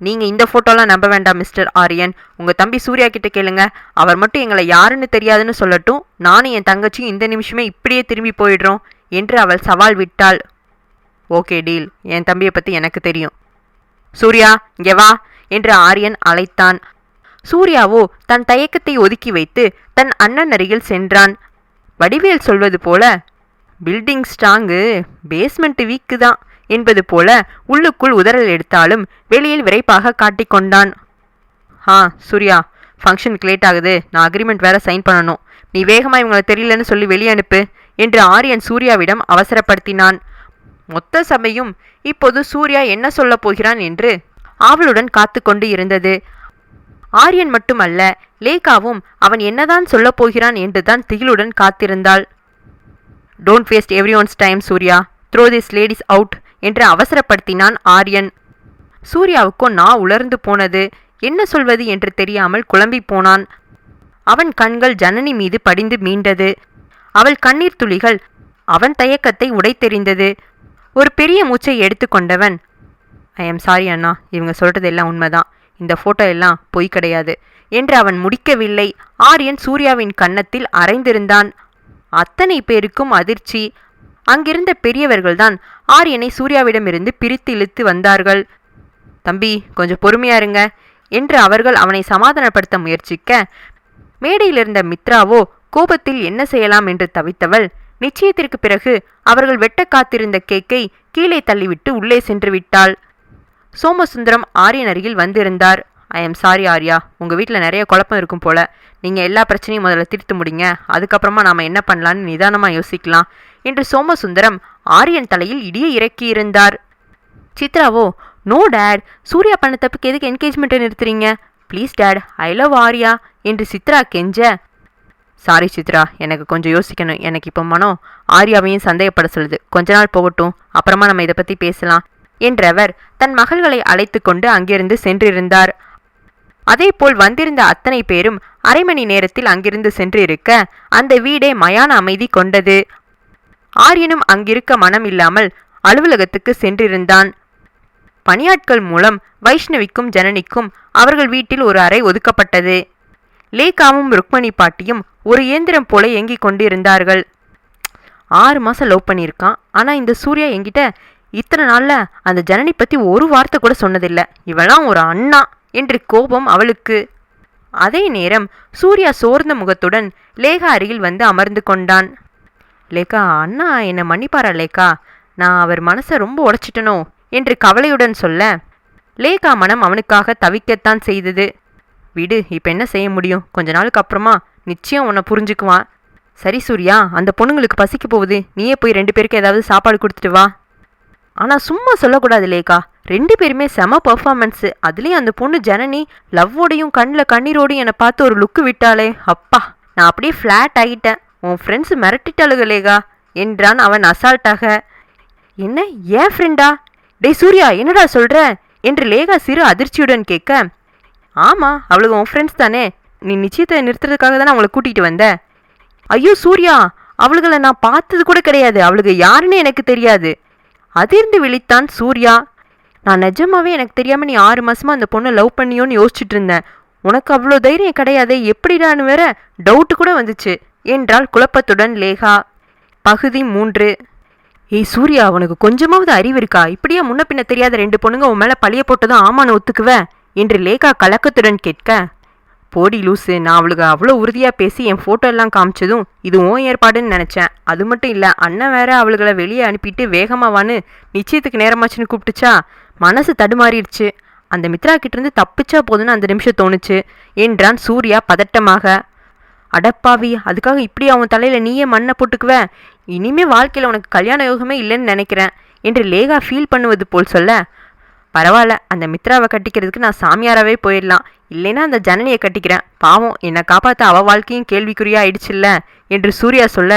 நீங்கள் இந்த ஃபோட்டோலாம் நம்ப வேண்டாம் மிஸ்டர் ஆரியன், உங்கள் தம்பி சூர்யா கிட்ட கேளுங்க, அவர் மட்டும் எங்களை யாருன்னு தெரியாதுன்னு சொல்லட்டும், நானும் என் தங்கச்சியும் இந்த நிமிஷமே இப்படியே திரும்பி போயிடுறோம் என்று அவள் சவால் விட்டாள். ஓகே டீல், என் தம்பியை பற்றி எனக்கு தெரியும். சூர்யா இங்கே வா என்று ஆரியன் அழைத்தான். சூர்யாவோ தன் தயக்கத்தை ஒதுக்கி வைத்து தன் அண்ணன் அருகில் சென்றான். வடிவேல் சொல்வது போல, பில்டிங் ஸ்ட்ராங்கு பேஸ்மெண்ட் வீக்கு தான் என்பது போல உள்ளுக்குள் உதறல் எடுத்தாலும் வெளியில் விரைப்பாக காட்டிக்கொண்டான். சூர்யா, ஃபங்க்ஷனுக்கு லேட் ஆகுது, நான் அக்ரிமெண்ட் வேற சைன் பண்ணணும், நீ வேகமாக இவங்களை தெரியலன்னு சொல்லி வெளியே அனுப்பு என்று ஆரியன் சூர்யாவிடம் அவசரப்படுத்தினான். மொத்த சபையும் இப்போது சூர்யா என்ன சொல்லப் போகிறான் என்று ஆவலுடன் காத்து கொண்டு இருந்தது. ஆரியன் மட்டுமல்ல, லேகாவும் அவன் என்னதான் சொல்லப் போகிறான் என்றுதான் திகிலுடன் காத்திருந்தாள். Don't waste everyone's time Surya, throw this ladies out என்று அவசரப்படுத்தினான் ஆரியன். சூர்யாவுக்கோ நான் உலர்ந்து போனது, என்ன சொல்வது என்று தெரியாமல் குழம்பி போனான். அவன் கண்கள் ஜனனி மீது படிந்து மீண்டது. அவள் கண்ணீர் துளிகள் அவன் தயக்கத்தை உடைத்தெறிந்தது. ஒரு பெரிய மூச்சை எடுத்துக்கொண்டவன், ஐ எம் சாரி அண்ணா, இவங்க சொல்றது எல்லாம் உண்மைதான், இந்த ஃபோட்டோ எல்லாம் பொய் கிடையாது என்று அவன் முடிக்கவில்லை. ஆரியன் சூர்யாவின் கன்னத்தில் அரைந்திருந்தான். அத்தனை பேருக்கும் அதிர்ச்சி. அங்கிருந்த பெரியவர்கள்தான் ஆரியனை சூர்யாவிடமிருந்து பிரித்து இழுத்து வந்தார்கள். தம்பி கொஞ்சம் பொறுமையா இருங்க என்று அவர்கள் அவனை சமாதானப்படுத்த முயற்சிக்க, மேடையிலிருந்த மித்ராவோ கோபத்தில் என்ன செய்யலாம் என்று தவித்தவள், நிச்சயத்திற்கு பிறகு அவர்கள் வெட்ட காத்திருந்த கேக்கை கீழே தள்ளிவிட்டு உள்ளே சென்று விட்டாள். சோமசுந்தரம் ஆரியன் அருகில் வந்திருந்தார். ஐ எம் சாரி ஆர்யா, உங்கள் வீட்டில் நிறைய குழப்பம் இருக்கும் போல, நீங்கள் எல்லா பிரச்சனையும் முதல்ல தீர்த்து முடிங்க, அதுக்கப்புறமா நாம் என்ன பண்ணலான்னு நிதானமாக யோசிக்கலாம் என்று சோமசுந்தரம் ஆரியன் தலையில் இடியை இறக்கியிருந்தார். சித்ராவோ, நோ டேட், சூர்யா பண்ண தப்புக்கு எதுக்கு என்கேஜ்மெண்ட்டை நிறுத்துறீங்க, please dad, I love Arya என்று சித்ரா கெஞ்ச, சாரி சித்ரா, எனக்கு கொஞ்சம் யோசிக்கணும், எனக்கு இப்போ மனம் ஆர்யாவையும் சந்தேகப்பட சொல்லுது, கொஞ்ச நாள் போகட்டும், அப்புறமா நம்ம இதை பற்றி பேசலாம் என்றவர் தன் மகள்களை அழைத்து கொண்டு அங்கிருந்து சென்றிருந்தார். அதேபோல் வந்திருந்த அத்தனை பேரும் அரை மணி நேரத்தில் அங்கிருந்து சென்று இருக்க அந்த வீடே மயான அமைதி கொண்டது. ஆரியனும் அங்கிருக்க மனம் இல்லாமல் அலுவலகத்துக்கு சென்றிருந்தான். பணியாட்கள் மூலம் வைஷ்ணவிக்கும் ஜனனிக்கும் அவர்கள் வீட்டில் ஒரு அறை ஒதுக்கப்பட்டது. லேகாவும் ருக்மணி பாட்டியும் ஒரு இயந்திரம் போல இயங்கிக் கொண்டிருந்தார்கள். 6 மாசம் லவ் பண்ணியிருக்கான், ஆனால் இந்த சூர்யா என்கிட்ட இத்தனை நாளில் அந்த ஜனனி பற்றி ஒரு வார்த்தை கூட சொன்னதில்லை, இவெல்லாம் ஒரு அண்ணா என்று கோபம் அவளுக்கு. அதே நேரம் சூர்யா சோர்ந்த முகத்துடன் லேகா அருகில் வந்து அமர்ந்து கொண்டான். லேகா, அண்ணா என்னை மன்னிப்பாரா லேகா, நான் அவர் மனசை ரொம்ப உடைச்சிட்டனோ என்று கவலையுடன் சொல்ல, லேகா மனம் அவனுக்காக தவிக்கத்தான் செய்தது. விடு, இப்போ என்ன செய்ய முடியும், கொஞ்ச நாளுக்கு அப்புறமா நிச்சயம் உன்னை புரிஞ்சுக்குவான். சரி சூர்யா, அந்த பொண்ணுங்களுக்கு பசிக்க போகுது, நீயே போய் 2 பேருக்கு ஏதாவது சாப்பாடு கொடுத்துட்டு வா. ஆனால் சும்மா சொல்லக்கூடாது லேகா, 2 பேருமே செம பர்ஃபார்மன்ஸு, அதுலேயும் அந்த பொண்ணு ஜனனி லவ்வோடையும் கண்ணில் கண்ணீரோடையும் என்னை பார்த்து ஒரு லுக்கு விட்டாளே, அப்பா நான் அப்படியே ஃப்ளாட் ஆகிட்டேன், உன் ஃப்ரெண்ட்ஸ் மிரட்டிட்டாளுக லேகா என்றான் அவன் அசால்ட்டாக. என்ன, ஏன் ஃப்ரெண்டா? டே சூர்யா, என்னடா சொல்கிற என்று லேகா சிறு அதிர்ச்சியுடன் கேட்க, ஆமாம் அவளுக்கு உன் ஃப்ரெண்ட்ஸ் தானே, நீ நிச்சயத்தை நிறுத்துறதுக்காக தானே அவளை கூட்டிகிட்டு வந்த. ஐயோ சூர்யா, அவளுகளை நான் பார்த்தது கூட கிடையாது, அவளுக்கு யாருன்னு எனக்கு தெரியாது. அதிர்ந்து விழித்தான் சூர்யா. நான் நிஜமாவே எனக்கு தெரியாமல் நீ 6 மாசமாக அந்த பொண்ணை லவ் பண்ணியோன்னு யோசிச்சுட்டு இருந்தேன், உனக்கு அவ்வளோ தைரியம் கிடையாது, எப்படிடான்னு வேற டவுட்டு கூட வந்துச்சு என்றாள் குழப்பத்துடன் லேகா. பகுதி 3. ஏய் சூர்யா, உனக்கு கொஞ்சமாவது அறிவு இருக்கா? இப்படியா முன்ன பின்ன தெரியாத 2 பொண்ணுங்க உன் மேலே பழிய போட்டதும் ஆமான்னு ஒத்துக்குவ என்று லேகா கலக்கத்துடன் கேட்க, போடி லூசு, நான் அவளுக்கு அவ்வளோ உறுதியாக பேசி என் ஃபோட்டோ எல்லாம் காமிச்சதும் இது உன் ஏற்பாடுன்னு நினச்சேன். அது மட்டும் இல்லை, அண்ணன் வேற அவளுகளை வெளியே அனுப்பிட்டு வேகமாவான்னு நிச்சயத்துக்கு நேரமாச்சுன்னு கூப்பிட்டுச்சா, மனசு தடுமாறிடுச்சு. அந்த மித்ரா கிட்டேருந்து தப்பிச்சா போதுன்னு அந்த நிமிஷம் தோணுச்சு என்றான் சூர்யா பதட்டமாக. அடப்பாவி, அதுக்காக இப்படி அவன் தலையில் நீயே மண்ணை போட்டுக்குவ? இனிமே வாழ்க்கையில் உனக்கு கல்யாண யோகமே இல்லைன்னு நினைக்கிறேன் என்று லேகா ஃபீல் பண்ணுவது போல் சொல்ல, பரவாயில்ல, அந்த மித்ராவை கட்டிக்கிறதுக்கு நான் சாமியாராகவே போயிடலாம், இல்லைன்னா அந்த ஜனனியை கட்டிக்கிறேன், பாவம் என்னை காப்பாற்ற அவள் வாழ்க்கையும் கேள்விக்குறியா ஆயிடுச்சுல்ல என்று சூர்யா சொல்ல,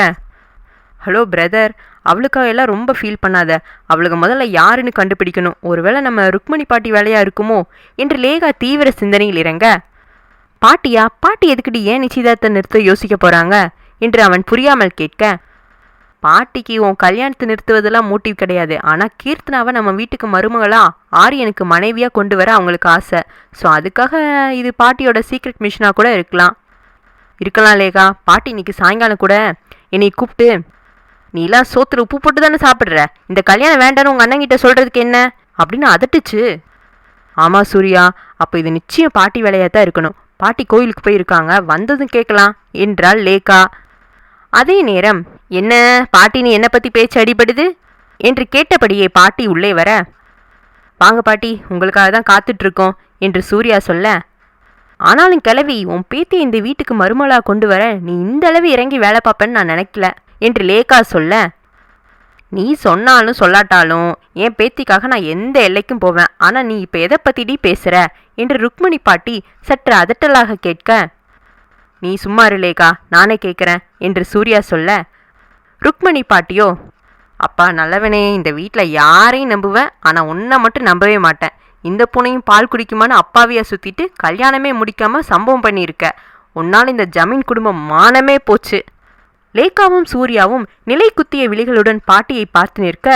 ஹலோ பிரதர், அவளுக்காக எல்லாம் ரொம்ப ஃபீல் பண்ணாத, அவளுக்கு முதல்ல யாருன்னு கண்டுபிடிக்கணும், ஒருவேளை நம்ம ருக்மணி பாட்டி வேலையாக இருக்குமோ என்று லேகா தீவிர சிந்தனையில் இறங்க, பாட்டியா? பாட்டி எதுக்கிட்டு ஏன் நிச்சயதார்த்தத்தை நிறுத்த யோசிக்க போகிறாங்க என்று அவன் புரியாமல் கேட்க, பாட்டிக்கு உன் கல்யாணத்தை நிறுத்துவதெல்லாம் மோட்டிவ் கிடையாது, ஆனால் கீர்த்தனாவை நம்ம வீட்டுக்கு மருமகளாக ஆரியனுக்கு மனைவியாக கொண்டு வர அவங்களுக்கு ஆசை. ஸோ அதுக்காக இது பாட்டியோட சீக்ரெட் மிஷனாக கூட இருக்கலாம் லேகா. பாட்டி இன்னைக்கு சாயங்காலம் கூட என்னை கூப்பிட்டு, நீலாம் சோத்துல உப்பு போட்டு தானே சாப்பிட்ற, இந்த கல்யாணம் வேண்டான்னு உங்கள் அண்ணங்கிட்ட சொல்கிறதுக்கு என்ன அப்படின்னு அதட்டுச்சு. ஆமாம் சூர்யா, அப்போ இது நிச்சயம் பாட்டி வேலையாக தான் இருக்கணும், பாட்டி கோயிலுக்கு போயிருக்காங்க, வந்ததும் கேட்கலாம் என்றாள் லேகா. அதே நேரம், என்ன பாட்டி, நீ என்னை பற்றி பேச்சு அடிபடுது என்று கேட்டபடியே பாட்டி உள்ளே வர, வாங்க பாட்டி, உங்களுக்காக தான் காத்துட்ருக்கோம் என்று சூர்யா சொல்ல, ஆனாலும் கிளவி, உன் பேத்தியை இந்த வீட்டுக்கு மருமலாக கொண்டு வர நீ இந்த அளவு இறங்கி வேலை பார்ப்பேன்னு நான் நினைக்கல என்று லேகா சொல்ல, நீ சொன்னாலும் சொல்லாட்டாலும் என் பேத்திக்காக நான் எந்த எல்லைக்கும் போவேன், ஆனால் நீ இப்போ எதை பற்றிடி பேசுகிற என்று ருக்மணி பாட்டி சற்று அதட்டலாக கேட்க, நீ சும்மா இரு லேகா, நானே கேட்குறேன் என்று சூர்யா சொல்ல, ருக்மணி பாட்டியோ, அப்பா நல்லவனே, இந்த வீட்டில் யாரையும் நம்புவேன், ஆனால் உன்னை மட்டும் நம்பவே மாட்டேன், இந்த பூனையும் பால் குடிக்குமான்னு அப்பாவியா சுற்றிட்டு கல்யாணமே முடிக்காமல் சம்பவம் பண்ணியிருக்க, உன்னால் இந்த ஜமீன் குடும்பம் மானமே போச்சு. லேகாவும் சூர்யாவும் நிலை குத்திய விழிகளுடன் பாட்டியை பார்த்து நிற்க,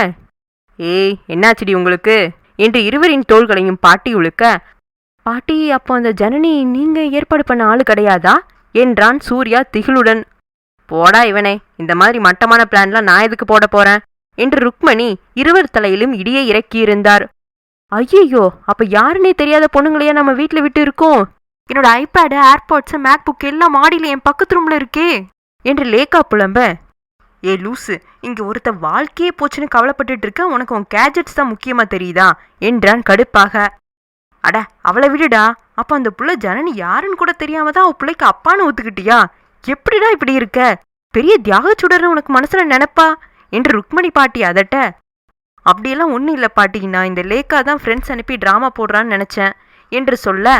ஏய் என்னாச்சுடி உங்களுக்கு என்று இருவரின் தோள்களையும் பாட்டி உழுக்க, பாட்டி, அப்போ அந்த ஜனனி நீங்கள் ஏற்பாடு பண்ண ஆளு கிடையாதா என்றான் சூர்யா திகிலுடன். போடா இவனே, இந்த மாதிரி மட்டமான பிளான்லாம் நான் எதுக்கு போட போறேன் என்று ருக்மணி இருவர் தலையிலும் இடியை இறக்கியிருந்தார். ஐயையோ, அப்ப யாருன்னே தெரியாத பொண்ணுங்களையா நம்ம வீட்டில் விட்டு இருக்கோம்? என்னோட ஐபேடு, ஏர்பாட்ஸ், மேக் புக் எல்லாம் மாடியில் என் பக்கத்து ரூம்ல இருக்கே என்று லேகா புலம்ப, ஏ லூசு, இங்க ஒருத்த வாழ்க்கையே போச்சுன்னு கவலைப்பட்டுட்டு இருக்க, உனக்கு உன் கேஜெட்ஸ் தான் முக்கியமா தெரியுதா என்றான் கடுப்பாக. அட அவளை விடுடா, அப்போ அந்த புள்ள ஜனனி யாருன்னு கூட தெரியாம தான் அவ பிள்ளைக்கு அப்பான்னு ஒத்துக்கிட்டியா? எப்படிடா இப்படி இருக்க? பெரிய தியாகச்சுடர்னு உனக்கு மனசுல நினைப்பா என்று ருக்மணி பாட்டி அதட்ட, அப்படியெல்லாம் ஒன்றும் இல்லை பாட்டி, நான் இந்த லேக்கா தான் ஃப்ரெண்ட்ஸ் அனுப்பி ட்ராமா போடுறான்னு நினச்சேன் என்று சொல்ல,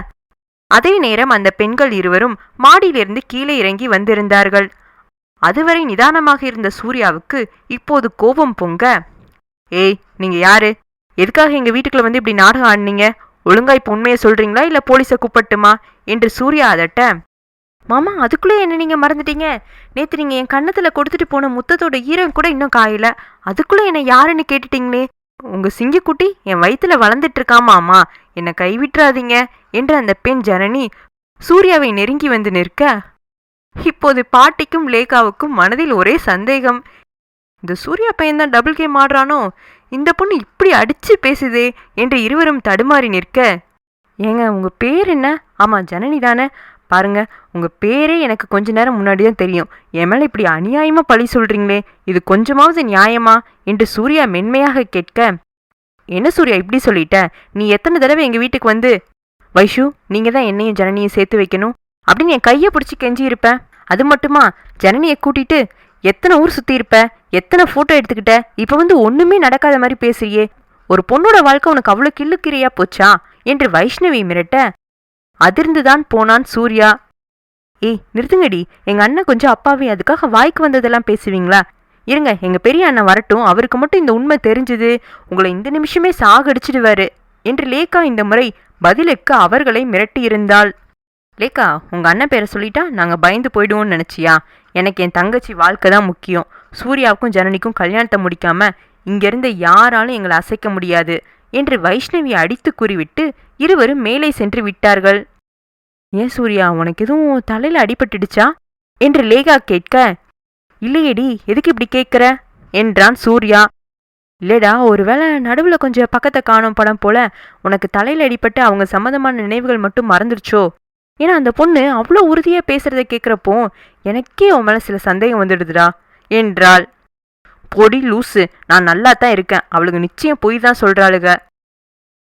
அதே நேரம் அந்த பெண்கள் இருவரும் மாடியிலிருந்து கீழே இறங்கி வந்திருந்தார்கள். அதுவரை நிதானமாக இருந்த சூர்யாவுக்கு இப்போது கோபம் பொங்க, ஏய் நீங்க யாரு? எதுக்காக எங்க வீட்டுக்குள்ள வந்து இப்படி நாடகம் ஆடினீங்க? ஒழுங்கா இப்போ உண்மையை சொல்றீங்களா இல்லை போலீஸை கூப்பிட்டுமா என்று சூர்யா அதட்ட, மாமா அதுக்குள்ளே என்ன நீங்க மறந்துட்டீங்க? நேற்று நீங்க என் கன்னத்துல கொடுத்துட்டு போன முத்தத்தோட ஈரம் கூட இன்னும் காயல, அதுக்குள்ளே என்ன யாருன்னு கேட்டுட்டீங்களே. உங்க சிங்கக்குட்டி என் வயிற்றுல வளர்ந்துட்டு இருக்காமாமா, என்னை கைவிட்டுறாதீங்க என்று அந்த பெண் ஜனனி சூர்யாவை நெருங்கி வந்து நிற்க, இப்போது பாட்டிக்கும் லேகாவுக்கும் மனதில் ஒரே சந்தேகம். இந்த சூர்யா பையன்தான் டபுள் கேம் ஆடுறானோ, இந்த பொண்ணு இப்படி அடிச்சு பேசுதே என்று இருவரும் தடுமாறி நிற்க, ஏங்க உங்க பேர் என்ன? ஆமா ஜனனி தானே, பாருங்க உங்க பேரே எனக்கு கொஞ்ச நேரம் முன்னாடி தான் தெரியும், என் மேல இப்படி அநியாயமா பழி சொல்றீங்களே, இது கொஞ்சமாவது நியாயமா என்று சூர்யா மென்மையாக கேட்க, என்ன சூர்யா இப்படி சொல்லிட்ட? நீ எத்தனை தடவை எங்க வீட்டுக்கு வந்து, வைஷு நீங்க தான் என்னையும் ஜனனியும் சேர்த்து வைக்கணும் அப்படின்னு என் கையை பிடிச்சி கெஞ்சி இருப்பேன். அது மட்டுமா, ஜனனியை கூட்டிட்டு எத்தனை ஊர் சுத்தி இருப்ப, எத்தனை போட்டோ எடுத்துக்கிட்ட, இப்ப வந்து ஒண்ணுமே நடக்காத மாதிரி பேசுறியே, ஒரு பொண்ணோட வாழ்க்கை உனக்கு அவ்வளவு கிள்ளுக்கிறியா போச்சா என்று வைஷ்ணவி மிரட்ட, அதிர்ந்துதான் போனான் சூர்யா. ஏய் நிறுத்துங்கடி, எங்க அண்ணன் கொஞ்சம் அப்பாவி, அதுக்காக வாய்க்கு வந்ததெல்லாம் பேசுவீங்களா? இருங்க எங்க பெரிய அண்ணன் வரட்டும், அவருக்கு மட்டும் இந்த உண்மை தெரிஞ்சது உங்களை இந்த நிமிஷமே சாகடிச்சிடுவாரு என்று லேகா இந்த முறை பதிலுக்கு அவர்களை மிரட்டியிருந்தாள். லேக்கா, உங்க அண்ணன் பேரை சொல்லிட்டா நாங்க பயந்து போயிடுவோம்னு நினைச்சியா? எனக்கு என் தங்கச்சி வாழ்க்கை தான் முக்கியம். சூர்யாவுக்கும் ஜனனிக்கும் கல்யாணத்தை முடிக்காம இங்கிருந்து யாராலும் எங்களை அசைக்க முடியாது என்று வைஷ்ணவி அடித்து கூறிவிட்டு இருவரும் மேலே சென்று விட்டார்கள். ஏன் சூர்யா, உனக்கு எதுவும் தலையில அடிபட்டுடுச்சா என்று லேகா கேட்க, இல்லையேடி, எதுக்கு இப்படி கேட்குற என்றான் சூர்யா. இல்லடா, ஒருவேளை நடுவில் கொஞ்சம் பக்கத்தை காணும் படம் போல உனக்கு தலையில் அடிபட்டு அவங்க சம்மந்தமான நினைவுகள் மட்டும் மறந்துடுச்சோ ஏன்னா அந்த பொண்ணு அவ்வளோ உறுதியாக பேசுகிறத கேட்குறப்போ எனக்கே உன் மேலே சில சந்தேகம் வந்துடுதுடா என்றாள். பொடி லூசு, நான் நல்லா தான் இருக்கேன், அவளுக்கு நிச்சயம் பொய் தான் சொல்கிறாளுக.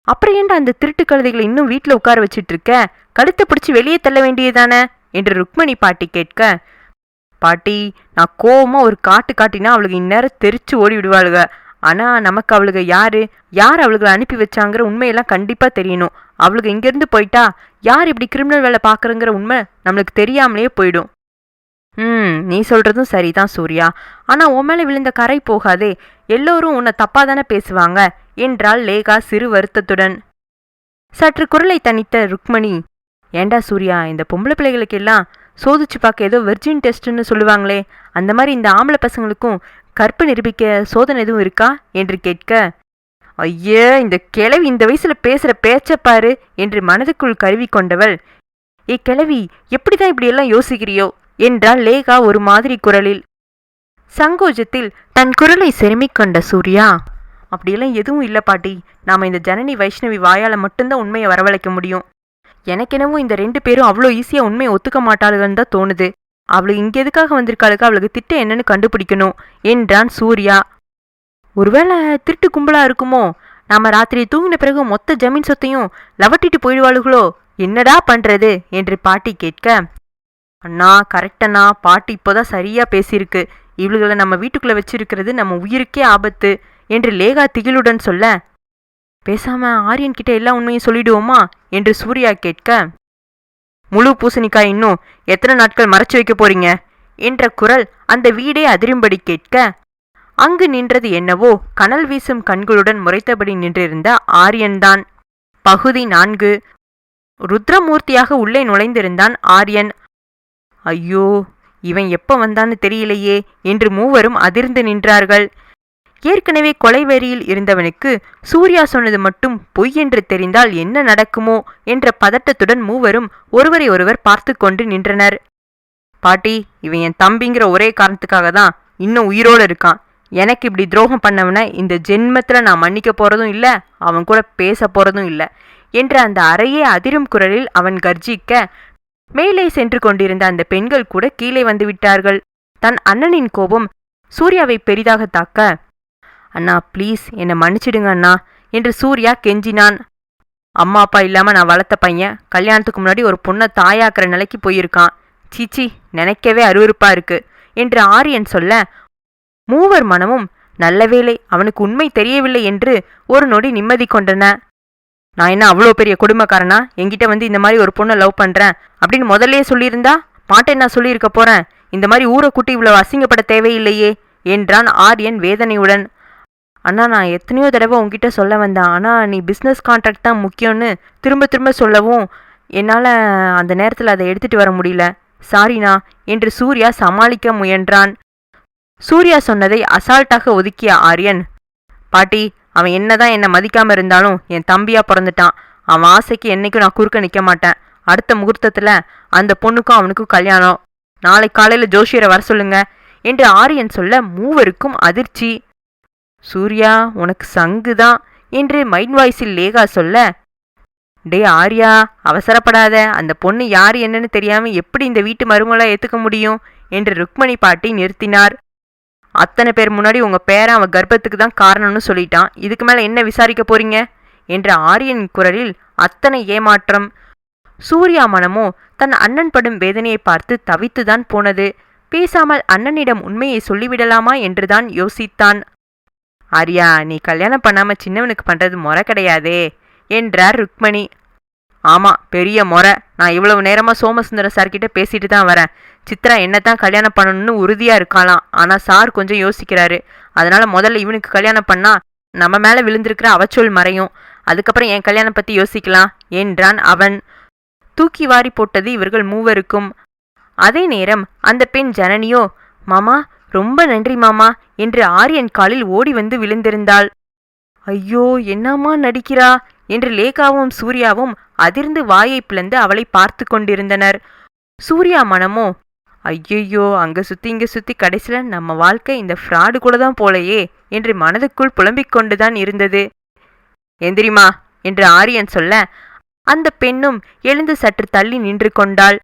அப்புறம் ஏன்டா அந்த திருட்டு கழுதைகளை இன்னும் வீட்டில் உட்கார வச்சிட்டு இருக்க? கழுத்தை பிடிச்சி வெளியே தள்ள வேண்டியதானே என்று ருக்மணி பாட்டி கேட்க, பாட்டி நான் கோவமாக ஒரு காட்டினா அவளுக்கு இந்நேரம் தெரிச்சு ஓடி விடுவாளுக. ஆனால் நமக்கு அவளுக்கு யார் அவளுகளை அனுப்பி வச்சாங்கிற உண்மையெல்லாம் கண்டிப்பாக தெரியணும். அவளுக்கு இங்கேருந்து போயிட்டா யார் இப்படி கிரிமினல் வேலை பார்க்குறங்கிற உண்மை நம்மளுக்கு தெரியாமலேயே போயிடும். நீ சொல்கிறதும் சரிதான் சூர்யா, ஆனால் உன் மேலே விழுந்த கரை போகாதே, எல்லோரும் உன்னை தப்பாக தானே பேசுவாங்க என்றாள் லேகா சிறு வருத்தத்துடன். சற்று குரலை தனித்த ருக்மணி, ஏண்டா சூர்யா, இந்த பொம்பளை பிள்ளைகளுக்கெல்லாம் சோதிச்சு பார்க்க ஏதோ வெர்ஜின் டெஸ்ட்னு சொல்லுவாங்களே, அந்த மாதிரி இந்த ஆம்பளை பசங்களுக்கும் கற்பு நிரூபிக்க சோதனை எதுவும் இருக்கா என்று கேட்க, ஐயே இந்த கிழவி இந்த வயசுல பேசுற பேச்சப்பாரு என்று மனதுக்குள் கருவி கொண்டவள், ஏ கிழவி எப்படிதான் இப்படியெல்லாம் யோசிக்கிறியோ என்றாள் லேகா ஒரு மாதிரி குரலில். சங்கோஜத்தில் தன் குரலை செருமிக் கொண்ட சூர்யா, அப்படியெல்லாம் எதுவும் இல்லை பாட்டி, நாம இந்த ஜனனி வைஷ்ணவி வாயால மட்டும்தான் உண்மையை வரவழைக்க முடியும். எனக்கெனவோ இந்த 2 பேரும் அவ்வளோ ஈஸியா உண்மையை ஒத்துக்க மாட்டாளுன்னு தான் தோணுது. அவளுக்கு இங்க எதுக்காக வந்திருக்காளுக்கு, அவளுக்கு திட்டம் என்னன்னு கண்டுபிடிக்கணும் என்றான் சூர்யா. ஒருவேளை திருட்டு கும்பலா இருக்குமோ? நாம ராத்திரி தூங்கின பிறகு மொத்த ஜமீன் சொத்தையும் லவட்டிட்டு போயிடுவாளுகளோ? என்னடா பண்றது என்று பாட்டி கேட்க, அண்ணா கரெக்டண்ணா, பாட்டி இப்போதான் சரியா பேசியிருக்கு. இவளுகளை நம்ம வீட்டுக்குள்ள வச்சிருக்கிறது நம்ம உயிருக்கே ஆபத்து என்று லேகா திகிலுடன் சொல்ல, பேசாம ஆரியன் கிட்ட எல்லா உண்மையும் சொல்லிடுவோமா என்று சூர்யா கேட்க, முழு பூசணிக்காய் இன்னும் எத்தனை நாட்கள் மறைச்சு வைக்க போறீங்க என்ற குரல் அந்த வீடே அதிரும்படி கேட்க, அங்கு நின்றது என்னவோ கனல் வீசும் கண்களுடன் முறைத்தபடி நின்றிருந்த ஆரியன்தான். பகுதி 4. ருத்ரமூர்த்தியாக உள்ளே நுழைந்திருந்தான் ஆரியன். ஐயோ, இவன் எப்ப வந்தான்னு தெரியலையே என்று மூவரும் அதிர்ந்து நின்றார்கள். ஏற்கனவே கொலைவெறியில் இருந்தவனுக்கு சூர்யா சொன்னது மட்டும் பொய் என்று தெரிந்தால் என்ன நடக்குமோ என்ற பதட்டத்துடன் மூவரும் ஒருவரை ஒருவர் பார்த்து கொண்டு நின்றனர். பாட்டி, இவன் என் தம்பிங்கிற ஒரே காரணத்துக்காக தான் இன்னும் உயிரோடு இருக்கான். எனக்கு இப்படி துரோகம் பண்ணவன இந்த ஜென்மத்தில் நான் மன்னிக்க போறதும் இல்லை, அவன் கூட பேச போறதும் இல்லை என்ற அந்த அறையே அதிரும் குரலில் அவன் கர்ஜிக்க, மேலே சென்று கொண்டிருந்த அந்த பெண்கள் கூட கீழே வந்து விட்டார்கள். தன் அண்ணனின் கோபம் சூர்யாவை பெரிதாக தாக்க, அண்ணா ப்ளீஸ் என்னை மன்னிச்சிடுங்க அண்ணா என்று சூர்யா கெஞ்சினான். அம்மா அப்பா இல்லாம நான் வளர்த்த பையன் கல்யாணத்துக்கு முன்னாடி ஒரு பொண்ணை தாயாக்குற நிலைக்கு போயிருக்கான். சீச்சி, நினைக்கவே அருவருப்பா இருக்கு என்று ஆரியன் சொல்ல, மூவர் மனமும் நல்ல வேளை அவனுக்கு உண்மை தெரியவில்லை என்று ஒரு நொடி நிம்மதி கொண்டன. நான் என்ன அவ்வளோ பெரிய கொடுமைக்காரனா, என்கிட்ட வந்து இந்த மாதிரி ஒரு பொண்ணை லவ் பண்றேன் அப்படின்னு முதல்லே சொல்லியிருந்தா பாட்டேன் நான் சொல்லியிருக்க போறேன். இந்த மாதிரி ஊரை கூட்டி இவ்வளவு அசிங்கப்பட தேவையில்லையே என்றான் ஆரியன் வேதனையுடன். அண்ணா, நான் எத்தனையோ தடவை உங்ககிட்ட சொல்ல வந்தேன், ஆனால் நீ பிஸ்னஸ் கான்ட்ராக்ட் தான் முக்கியம்னு திரும்ப திரும்ப சொல்லவும் என்னால் அந்த நேரத்தில் அதை எடுத்துட்டு வர முடியல, சாரிண்ணா என்று சூர்யா சமாளிக்க முயன்றான். சூர்யா சொன்னதை அசால்ட்டாக ஒதுக்கிய ஆரியன், பாட்டி அவன் என்னதான் என்னை மதிக்காம இருந்தாலும் என் தம்பியா பிறந்துட்டான். அவன் ஆசைக்கு என்னைக்கும் நான் குறுக்க நிற்க மாட்டேன். அடுத்த முகூர்த்தத்தில் அந்த பொண்ணுக்கும் அவனுக்கும் கல்யாணம். நாளை காலையில் ஜோஷியரை வர சொல்லுங்க என்று ஆரியன் சொல்ல மூவருக்கும் அதிர்ச்சி. சூர்யா உனக்கு சங்குதான் என்று மைண்ட் வாய்ஸில் லேகா சொல்ல, டே ஆர்யா அவசரப்படாத, அந்த பொண்ணு யார் என்னன்னு தெரியாம எப்படி இந்த வீட்டு மருமகளா ஏத்துக்க முடியும் என்று ருக்மணி பாட்டி நிறுத்தினார். அத்தனை பேர் முன்னாடி உங்க பேரன் அவன் கர்ப்பத்துக்கு தான் காரணம்னு சொல்லிட்டான், இதுக்கு மேல என்ன விசாரிக்க போறீங்க என்ற ஆரியன் குரலில் அத்தனை ஏமாற்றம். சூர்யா மனமோ தன் அண்ணன் படும் வேதனையை பார்த்து தவித்துதான் போனது. பேசாமல் அண்ணனிடம் உண்மையை சொல்லிவிடலாமா என்றுதான் யோசித்தான். ஆர்யா, நீ கல்யாணம் பண்ணாம சின்னவனுக்கு பண்றது முறை கிடையாதே என்றார் ருக்மணி. ஆமா, பெரிய முறை. நான் இவ்வளவு நேரமா சோமசுந்தர சார்கிட்ட பேசிட்டு தான் வரேன். சித்ரா என்னத்தான் கல்யாணம் பண்ணணும்னு உறுதியா இருக்காளாம், ஆனா சார் கொஞ்சம் யோசிக்கிறாரு. அதனால முதல்ல இவனுக்கு கல்யாணம் பண்ணா நம்ம மேல விழுந்திருக்கிற அவச்சொல் மறையும், அதுக்கப்புறம் என் கல்யாணம் பத்தி யோசிக்கலாம் என்றான் அவன். தூக்கி வாரி போட்டது இவர்கள் மூவருக்கும். அதே நேரம் அந்த பெண் ஜனனியோ, மாமா ரொம்ப நன்றி மாமா என்று ஆரியன் காலில் ஓடி வந்து விழுந்திருந்தாள். ஐயோ என்னம்மா நடிக்கிறா என்று லேகாவும் சூர்யாவும் அதிர்ந்து வாயை பிளந்து அவளை பார்த்து கொண்டிருந்தனர். சூர்யா மனமோ, ஐயையோ அங்க சுத்தி இங்க சுத்தி கடைசியில நம்ம வாழ்க்கை இந்த ஃப்ராடு கூட தான் போலையே என்று மனதுக்குள் புலம்பிக் கொண்டுதான் இருந்தது. எந்திரிமா என்று ஆரியன் சொல்ல அந்த பெண்ணும் எழுந்து சற்று தள்ளி நின்று கொண்டாள்.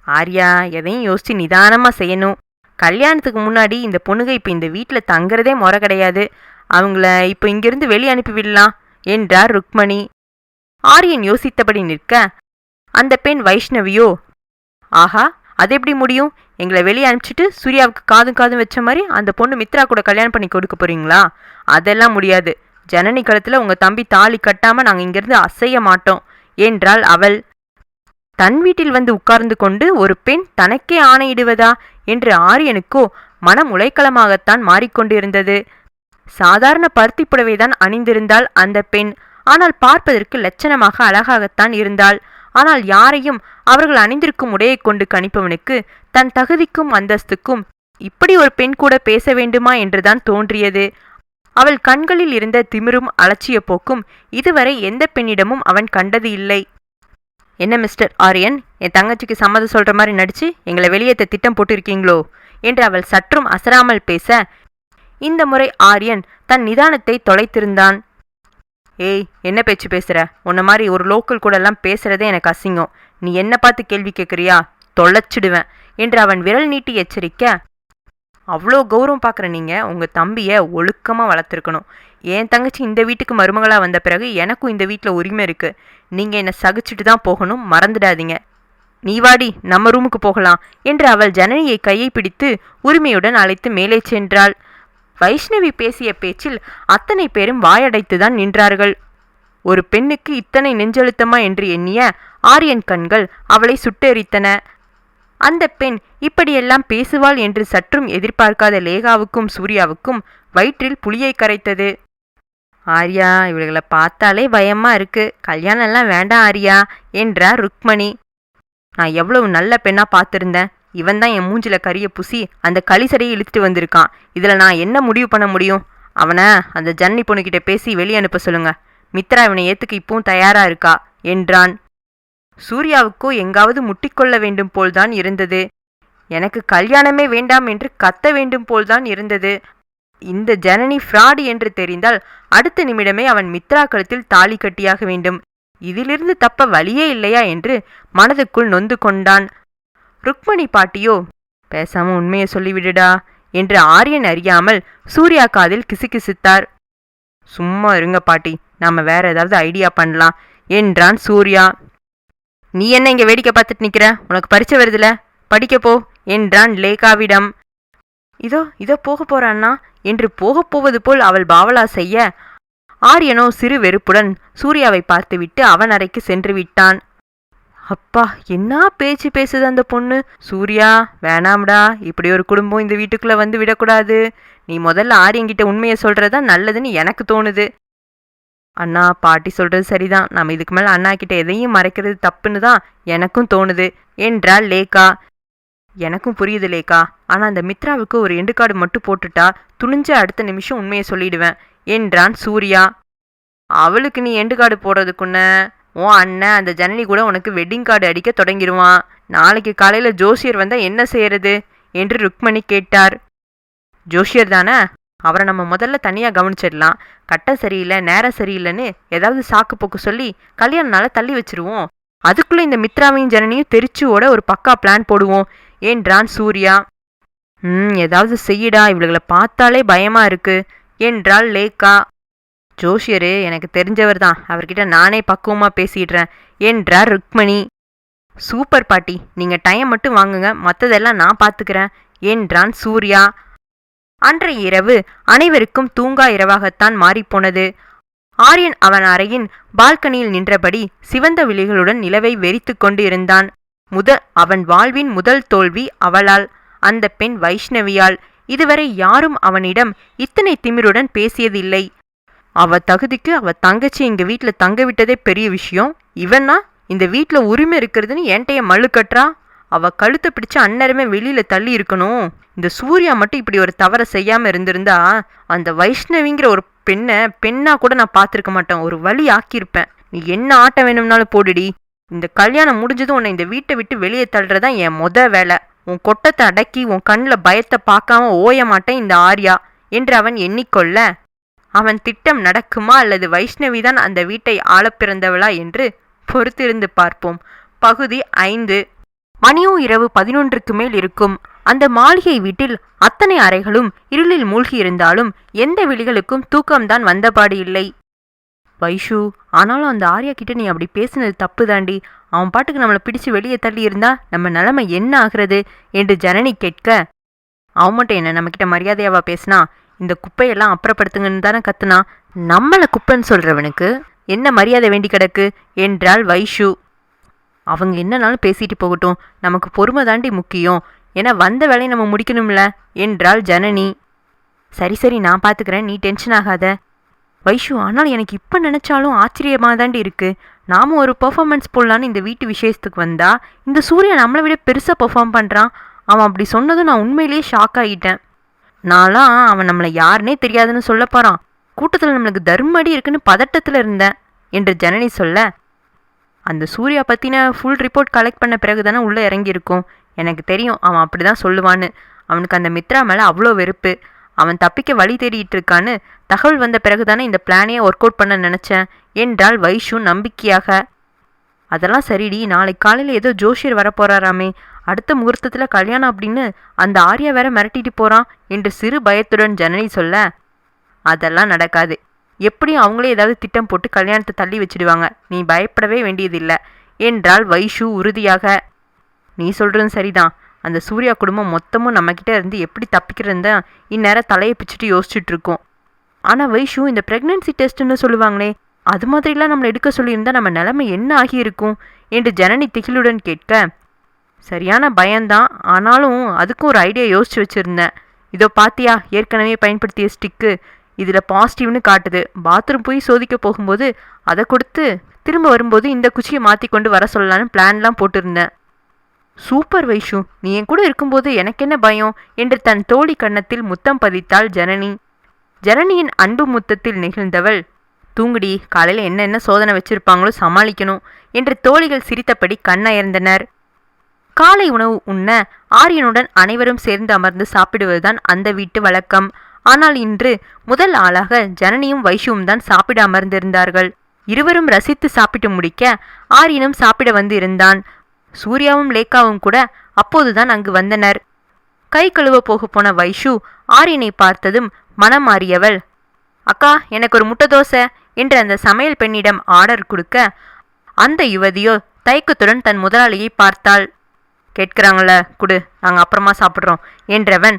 ஆர்யா, எதையும் யோசிச்சு நிதானமா செய்யணும். கல்யாணத்துக்கு முன்னாடி இந்த பொண்ணுங்க இப்ப இந்த வீட்டுல தங்குறதே முறை கிடையாது. அவங்கள இப்ப இங்கிருந்து வெளியே அனுப்பி விடலாம் என்றார் ருக்மணி. ஆரியன் யோசித்தபடி நிற்க, அந்த பெண் வைஷ்ணவியோ, ஆஹா, அது எப்படி முடியும்? எங்களை வெளியே அனுப்பிச்சிட்டு சூர்யாவுக்கு காதும் காதும் வச்ச மாதிரி அந்த பொண்ணு மித்ரா கூட கல்யாணம் பண்ணி கொடுக்க போறீங்களா? அதெல்லாம் முடியாது. ஜனனி காலத்துல உங்க தம்பி தாலி கட்டாம நாங்க இங்கிருந்து அசைய மாட்டோம் என்றாள் அவள். தன் வீட்டில் வந்து உட்கார்ந்து கொண்டு ஒரு பெண் தனக்கே ஆணையிடுவதா என்று ஆரியனுக்கோ மனம் உலைக்களமாகத்தான் மாறிக்கொண்டிருந்தது. சாதாரண பருத்தி புடவைதான் அணிந்திருந்தாள் அந்த பெண். ஆனால் பார்ப்பதற்கு லட்சணமாக அழகாகத்தான் இருந்தாள். ஆனால் யாரையும் அவர்கள் அணிந்திருக்கும் உடையை கொண்டு கணிப்பவனுக்கு தன் தகுதிக்கும் அந்தஸ்துக்கும் இப்படி ஒரு பெண் கூட பேச வேண்டுமா என்றுதான் தோன்றியது. அவள் கண்களில் இருந்த திமிரும் அலட்சிய போக்கும் இதுவரை எந்த பெண்ணிடமும் அவன் கண்டது இல்லை. என்ன மிஸ்டர் ஆரியன், என் தங்கச்சிக்கு சம்மதம் சொல்ற மாதிரி நடிச்சு எங்களை வெளியேற்ற திட்டம் போட்டிருக்கீங்களோ என்று அவள் சற்றும் அசராமல் பேச, இந்த முறை ஆரியன் தன் நிதானத்தை தொலைத்திருந்தான். ஏய், என்ன பேச்சு பேசுற? உன்ன மாதிரி ஒரு லோக்கல் கூட எல்லாம் பேசுறதே எனக்கு அசிங்கம். நீ என்ன பார்த்து கேள்வி கேட்குறியா? தொலைச்சிடுவேன் என்று அவன் விரல் நீட்டி எச்சரிக்க, அவ்வளோ கௌரவம் பார்க்குற நீங்க உங்க தம்பிய ஒழுக்கமா வளர்த்துருக்கணும். என் தங்கச்சி இந்த வீட்டுக்கு மருமகளா வந்த பிறகு எனக்கும் இந்த வீட்டில் உரிமை இருக்கு. நீங்க என்னை சகிச்சுட்டு தான் போகணும், மறந்துடாதீங்க. நீ வாடி, நம்ம ரூமுக்கு போகலாம் என்று அவள் ஜனனியை கையை பிடித்து உரிமையுடன் அழைத்து மேலே சென்றாள். வைஷ்ணவி பேசிய பேச்சில் அத்தனை பேரும் வாயடைத்துதான் நின்றார்கள். ஒரு பெண்ணுக்கு இத்தனை நெஞ்செழுத்தமா என்று எண்ணிய ஆரியன் கண்கள் அவளை சுட்டெரித்தன. அந்த பெண் இப்படியெல்லாம் பேசுவாள் என்று சற்றும் எதிர்பார்க்காத லேகாவுக்கும் சூர்யாவுக்கும் வயிற்றில் புளியை கரைத்தது. ஆர்யா, இவர்களை பார்த்தாலே பயமா இருக்கு. கல்யாணம்லாம் வேண்டாம் ஆர்யா என்றார் ருக்மணி. நான் எவ்வளவு நல்ல பெண்ணா பார்த்திருந்தேன். இவன் தான் என் மூஞ்சில கரிய புசி அந்த களிசடையை இழுத்துட்டு வந்திருக்கான். இதுல நான் என்ன முடிவு பண்ண முடியும்? அவனை அந்த ஜன்னி பொண்ணுகிட்ட பேசி வெளியே அனுப்ப சொல்லுங்க. மித்ரா இவனை ஏத்துக்கு இப்பவும் தயாரா இருக்கா என்றான். சூர்யாவுக்கோ எங்காவது முட்டிக்கொள்ள வேண்டும் போல்தான் இருந்தது. எனக்கு கல்யாணமே வேண்டாம் என்று கத்த வேண்டும் போல்தான் இருந்தது. இந்த ஜனனி ஃப்ராடு என்று தெரிந்தால் அடுத்த நிமிடமே அவன் மித்ரா கழுத்தில் தாலி கட்டியாக வேண்டும். இதிலிருந்து தப்ப வழியே இல்லையா என்று மனதுக்குள் நொந்து கொண்டான். ருக்மணி பாட்டியோ, பேசாம உண்மையை சொல்லிவிடுடா என்று ஆரியன் அறியாமல் சூர்யா காதில் கிசுகிசுத்தார். சும்மா இருங்க பாட்டி, நாம வேற ஏதாவது ஐடியா பண்ணலாம் என்றான் சூர்யா. நீ என்ன இங்க வேடிக்கை பார்த்துட்டு நிக்கிற? உனக்கு பரிச்சை வருதுல, படிக்க போ என்றான் லேகாவிடம். இதோ போக போறான்னா என்று போகப் போவது போல் அவள் பாவலா செய்ய, ஆரியனோ சிறு வெறுப்புடன் சூர்யாவை பார்த்துவிட்டு அவன் அறைக்கு சென்று விட்டான். அப்பா, என்ன பேச்சு பேசுது அந்த பொண்ணு! சூர்யா, வேணாம்டா, இப்படி ஒரு குடும்பம் இந்த வீட்டுக்குள்ள வந்து விடக்கூடாது. நீ முதல்ல ஆரியங்கிட்ட உண்மையை சொல்றதா நல்லதுன்னு எனக்கு தோணுது. அண்ணா, பாட்டி சொல்றது சரிதான். நம்ம இதுக்கு மேல அண்ணா கிட்ட எதையும் மறைக்கிறது தப்புன்னு தான் எனக்கும் தோணுது என்றாள் லேகா. எனக்கும் புரியுது லேகா, ஆனா அந்த மித்ராவுக்கு ஒரு எண்டு கார்டு மட்டும் போட்டுட்டா துணிஞ்ச அடுத்த நிமிஷம் உண்மையை சொல்லிடுவேன் என்றான் சூர்யா. அவளுக்கு நீ எண்டு கார்டு போடுறதுக்குன்ன உன் அண்ணன் அந்த ஜனனி கூட உனக்கு வெட்டிங் கார்டு அடிக்க தொடங்கிடுவான். நாளைக்கு காலையில ஜோசியர் வந்தா என்ன செய்யறது என்று ருக்மணி கேட்டார். ஜோசியர் தானே, அவரை நம்ம முதல்ல தனியா கவனிச்சிடலாம். கட்டம் சரியில்லை, நேரம் சரியில்லைன்னு ஏதாவது சாக்கு போக்கு சொல்லி கல்யாண நாளை தள்ளி வச்சிருவோம். அதுக்குள்ள இந்த மித்ராவையும் ஜனனியும் தெரிச்சு ஓட ஒரு பக்கா பிளான் போடுவோம் என்றான் சூர்யா. ஏதாவது செய்யடா, இவளுகளை பார்த்தாலே பயமா இருக்கு என்றாள் லேகா. ஜோஷியரு எனக்கு தெரிஞ்சவர் தான், அவர்கிட்ட நானே பக்குவமா பேசிடுறேன் என்றார் ருக்மணி. சூப்பர் பாட்டி, நீங்க டைம் மட்டும் வாங்குங்க, மற்றதெல்லாம் நான் பார்த்துக்கிறேன் என்றான் சூர்யா. அன்றைய இரவு அனைவருக்கும் தூங்கா இரவாகத்தான் மாறிப்போனது. ஆரியன் அவன் அறையின் பால்கனியில் நின்றபடி சிவந்த விழிகளுடன் நிலவை வெறித்து கொண்டு இருந்தான். அவன் வாழ்வின் முதல் தோல்வி அவளால், அந்த பெண் வைஷ்ணவியால். இதுவரை யாரும் அவனிடம் இத்தனை திமிருடன் பேசியதில்லை. அவ தகுதிக்கு அவ தங்கச்சி எங்க வீட்டுல தங்க விட்டதே பெரிய விஷயம். இவன்னா இந்த வீட்டுல உரிமை இருக்கிறதுன்னு என்கிட்டய மல்லு கட்டுறா. அவ கழுத்தை பிடிச்சு அந்நேரமே வெளியில தள்ளி இருக்கணும். இந்த சூர்யா மட்டும் இப்படி ஒரு தவறை செய்யாம இருந்திருந்தா அந்த வைஷ்ணவிங்கிற ஒரு பெண்ணா கூட நான் பார்த்திருக்க மாட்டேன். ஒரு வழி ஆக்கியிருப்பேன். நீ என்ன ஆட்டம் வேணும்னாலும் போடுடி. இந்த கல்யாணம் முடிஞ்சதும் உன்னை இந்த வீட்டை விட்டு வெளியே தள்ளுறதான் என் வேலை. உன் கொட்டத்தை அடக்கி உன் கண்ணில் பயத்தை பார்க்காம ஓய மாட்டேன் இந்த ஆர்யா என்று அவன் எண்ணிக்கொள்ள, அவன் திட்டம் நடக்குமா அல்லது வைஷ்ணவிதான் அந்த வீட்டை ஆள பிறந்தவளா என்று பொறுத்திருந்து பார்ப்போம். பகுதி 5. மணியும் இரவு 11க்கு மேல் இருக்கும். அந்த மாளிகை வீட்டில் அத்தனை அறைகளும் இருளில் மூழ்கியிருந்தாலும் எந்த விழிகளுக்கும் தூக்கம்தான் வந்தபாடு இல்லை. வைஷு, ஆனாலும் அந்த ஆர்யா கிட்ட நீ அப்படி பேசினது தப்பு தாண்டி. அவன் பாட்டுக்கு நம்மளை பிடிச்சு வெளியே தள்ளி இருந்தா நம்ம நிலைமை என்ன ஆகிறது என்று ஜனனி கேட்க, அவன் மட்டும் என்ன நம்மக்கிட்ட மரியாதையாவா பேசினா? இந்த குப்பையெல்லாம் அப்புறப்படுத்துங்கன்னு தானே கத்துனா. நம்மளை குப்பைன்னு சொல்றவனுக்கு என்ன மரியாதை வேண்டி கிடக்கு என்றாள் வைஷு. அவங்க என்னன்னாலும் பேசிட்டு போகட்டும், நமக்கு பொறுமை தாண்டி முக்கியம். ஏன்னா வந்த வேலையை நம்ம முடிக்கணும்ல என்றாள் ஜனனி. சரி சரி, நான் பார்த்துக்கிறேன், நீ டென்ஷன் ஆகாத. வைஷு, ஆனால் எனக்கு இப்போ நினச்சாலும் ஆச்சரியமாக தாண்டி இருக்கு. நாம ஒரு பெர்ஃபார்மன்ஸ் போடலான்னு இந்த வீட்டு விசேஷத்துக்கு வந்தா இந்த சூர்யா நம்மளை விட பெருசாக பெர்ஃபார்ம் பண்ணுறான். அவன் அப்படி சொன்னதும் நான் உண்மையிலேயே ஷாக் ஆகிட்டேன். நான்லாம் அவன் நம்மளை யாருன்னே தெரியாதுன்னு சொல்ல போகிறான். கூட்டத்தில் நம்மளுக்கு தர்மடி இருக்குன்னு பதட்டத்தில் இருந்தேன் என்று ஜனனி சொல்ல, அந்த சூர்யா பற்றின ஃபுல் ரிப்போர்ட் கலெக்ட் பண்ண பிறகு தானே உள்ளே இறங்கியிருக்கும். எனக்கு தெரியும் அவன் அப்படி தான் சொல்லுவான்னு. அவனுக்கு அந்த மித்ரா மேலே அவ்வளோ வெறுப்பு. அவன் தப்பிக்க வழி தேடிட்டு இருக்கான்னு தகவல் வந்த பிறகு தானே இந்த பிளானையே ஒர்க் அவுட் பண்ண நினச்சேன் என்றாள் வைஷு நம்பிக்கையாக. அதெல்லாம் சரிடி, நாளைக்கு காலையில் ஏதோ ஜோஷியர் வரப்போறாராமே, அடுத்த முகூர்த்தத்தில் கல்யாணம் அப்படின்னு அந்த ஆர்யா வேற மிரட்டிட்டு போகிறான் என்று சிறு பயத்துடன் ஜனனி சொல்ல, அதெல்லாம் நடக்காது. எப்படியும் அவங்களே ஏதாவது திட்டம் போட்டு கல்யாணத்தை தள்ளி வச்சிடுவாங்க. நீ பயப்படவே வேண்டியதில்லை என்றாள் வைஷு உறுதியாக. நீ சொல்கிறதும் சரிதான். அந்த சூர்யா குடும்பம் மொத்தமும் நம்மக்கிட்ட இருந்து எப்படி தப்பிக்கிறதுன்னு தான் இந்நேரம் தலையை பிச்சுட்டு யோசிச்சுட்டு இருக்கோம். ஆனால் வைஷு, இந்த ப்ரெக்னென்சி டெஸ்ட்டுன்னு சொல்லுவாங்களே, அது மாதிரிலாம் நம்மளை எடுக்க சொல்லியிருந்தா நம்ம நிலைமை என்ன ஆகியிருக்கும் என்று ஜனனி திகிலுடன் கேட்க, சரியான பயம்தான். ஆனாலும் அதுக்கும் ஒரு ஐடியா யோசிச்சு வச்சுருந்தேன். இதோ பாத்தியா, ஏற்கனவே பயன்படுத்திய ஸ்டிக்கு, இதில் பாசிட்டிவ்னு காட்டுது. பாத்ரூம் போய் சோதிக்க போகும்போது அதை கொடுத்து திரும்ப வரும்போது இந்த குச்சியை மாற்றி கொண்டு வர சொல்லலான்னு பிளான்லாம் போட்டிருந்தேன். சூப்பர் வைஷு, நீ என் கூட இருக்கும்போது எனக்கு என்ன பயம் என்று தன் தோழி கன்னத்தில் முத்தம் பதித்தாள் ஜனனி. ஜனனியின் அன்பு முத்தத்தில் நெகிழ்ந்தவள், தூங்குடி, காலையில் என்ன சோதனை வச்சிருப்பாங்களோ சமாளிக்கணும் என்று தோழிகள் சிரித்தபடி கண்ணயர்ந்தனர். காலை உணவு உண்ண ஆரியனுடன் அனைவரும் சேர்ந்து அமர்ந்து சாப்பிடுவதுதான் அந்த வீட்டு வழக்கம். ஆனால் இன்று முதல் ஆளாக ஜனனியும் வைஷுவும் தான் சாப்பிட அமர்ந்திருந்தார்கள். இருவரும் ரசித்து சாப்பிட்டு முடிக்க ஆரியனும் சாப்பிட வந்து இருந்தான். சூர்யாவும் லேக்காவும் கூட அப்போதுதான் அங்கு வந்தனர். கை கழுவ போக போன வைஷு ஆரியனை பார்த்ததும் மனம் மாறியவள், அக்கா, எனக்கு ஒரு முட்டை தோசை என்று அந்த சமையல் பெண்ணிடம் ஆர்டர் கொடுக்க, அந்த யுவதியோ தயக்கத்துடன் தன் முதலாளியை பார்த்தாள். கேட்கிறாங்கள, குடு, நாங்கள் அப்புறமா சாப்பிட்றோம் என்றவன்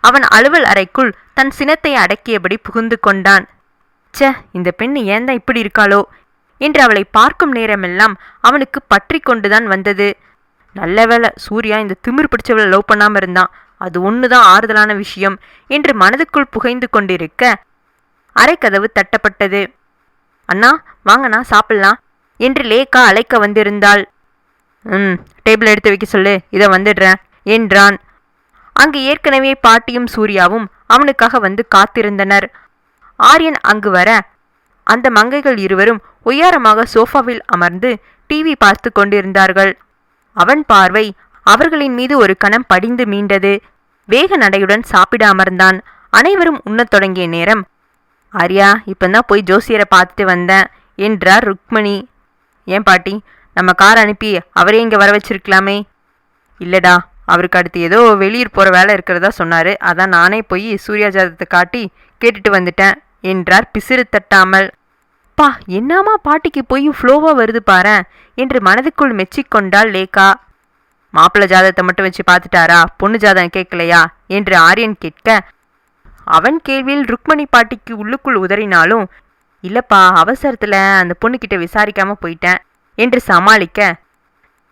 அவன் அலுவல் அறைக்குள் தன் சினத்தை அடக்கியபடி புகுந்து கொண்டான். ச்சே, இந்த பெண்ணு ஏன் தான் இப்படி இருக்காளோ என்று அவளை பார்க்கும் நேரமெல்லாம் அவனுக்கு பற்றி கொண்டுதான் வந்தது. நல்ல வேளை சூர்யா இந்த திமிர் பிடிச்சவளை லவ் பண்ணாமல் இருந்தான், அது ஒன்றுதான் ஆறுதலான விஷயம் என்று மனதுக்குள் புகைந்து கொண்டிருக்க அறைக்கதவு தட்டப்பட்டது. அண்ணா, வாங்கண்ணா, சாப்பிடலாம் என்று லேக்கா அழைக்க வந்திருந்தாள். டேபிள் எடுத்து வைக்க சொல்லு, இதை வந்துடுறேன் என்றான். அங்கு ஏற்கனவே பாட்டியும் சூர்யாவும் அவனுக்காக வந்து காத்திருந்தனர். ஆரியன் அங்கு வர அந்த மங்கைகள் இருவரும் உயரமாக சோஃபாவில் அமர்ந்து டிவி பார்த்து கொண்டிருந்தார்கள். அவன் பார்வை அவர்களின் மீது ஒரு கணம் படிந்து மீண்டது. வேக நடையுடன் சாப்பிட அமர்ந்தான். அனைவரும் உண்ணத் தொடங்கிய நேரம், ஆர்யா, இப்பந்தான் போய் ஜோசியரை பார்த்துட்டு வந்தேன் என்றார் ருக்மணி. ஏன் பாட்டி, நம்ம கார் அனுப்பி அவரே இங்கே வர வச்சிருக்கலாமே. இல்லடா, அவருக்கு அடுத்து ஏதோ வெளியூர் போகிற வேலை இருக்கிறதா சொன்னார். அதான் நானே போய் சூர்யா ஜாதகத்தை காட்டி கேட்டுட்டு வந்துட்டேன் என்றார் பிசிறு தட்டாமல். பா, என்னமா பாட்டிக்கு போய் ஃப்ளோவா வருது பாரு என்று மனதுக்குள் மெச்சிக்கொண்டாள் லேக்கா. மாப்பிள்ளை ஜாதகத்தை மட்டும் வச்சு பார்த்துட்டாரா, பொண்ணு ஜாதகம் கேட்கலையா என்று ஆரியன் கேட்க, அவன் கேள்வியில் ருக்மணி பாட்டிக்கு உள்ளுக்குள் உதறினாலும், இல்லப்பா, அவசரத்தில் அந்த பொண்ணுக்கிட்ட விசாரிக்காம போயிட்டேன் என்று சமாளிக்க,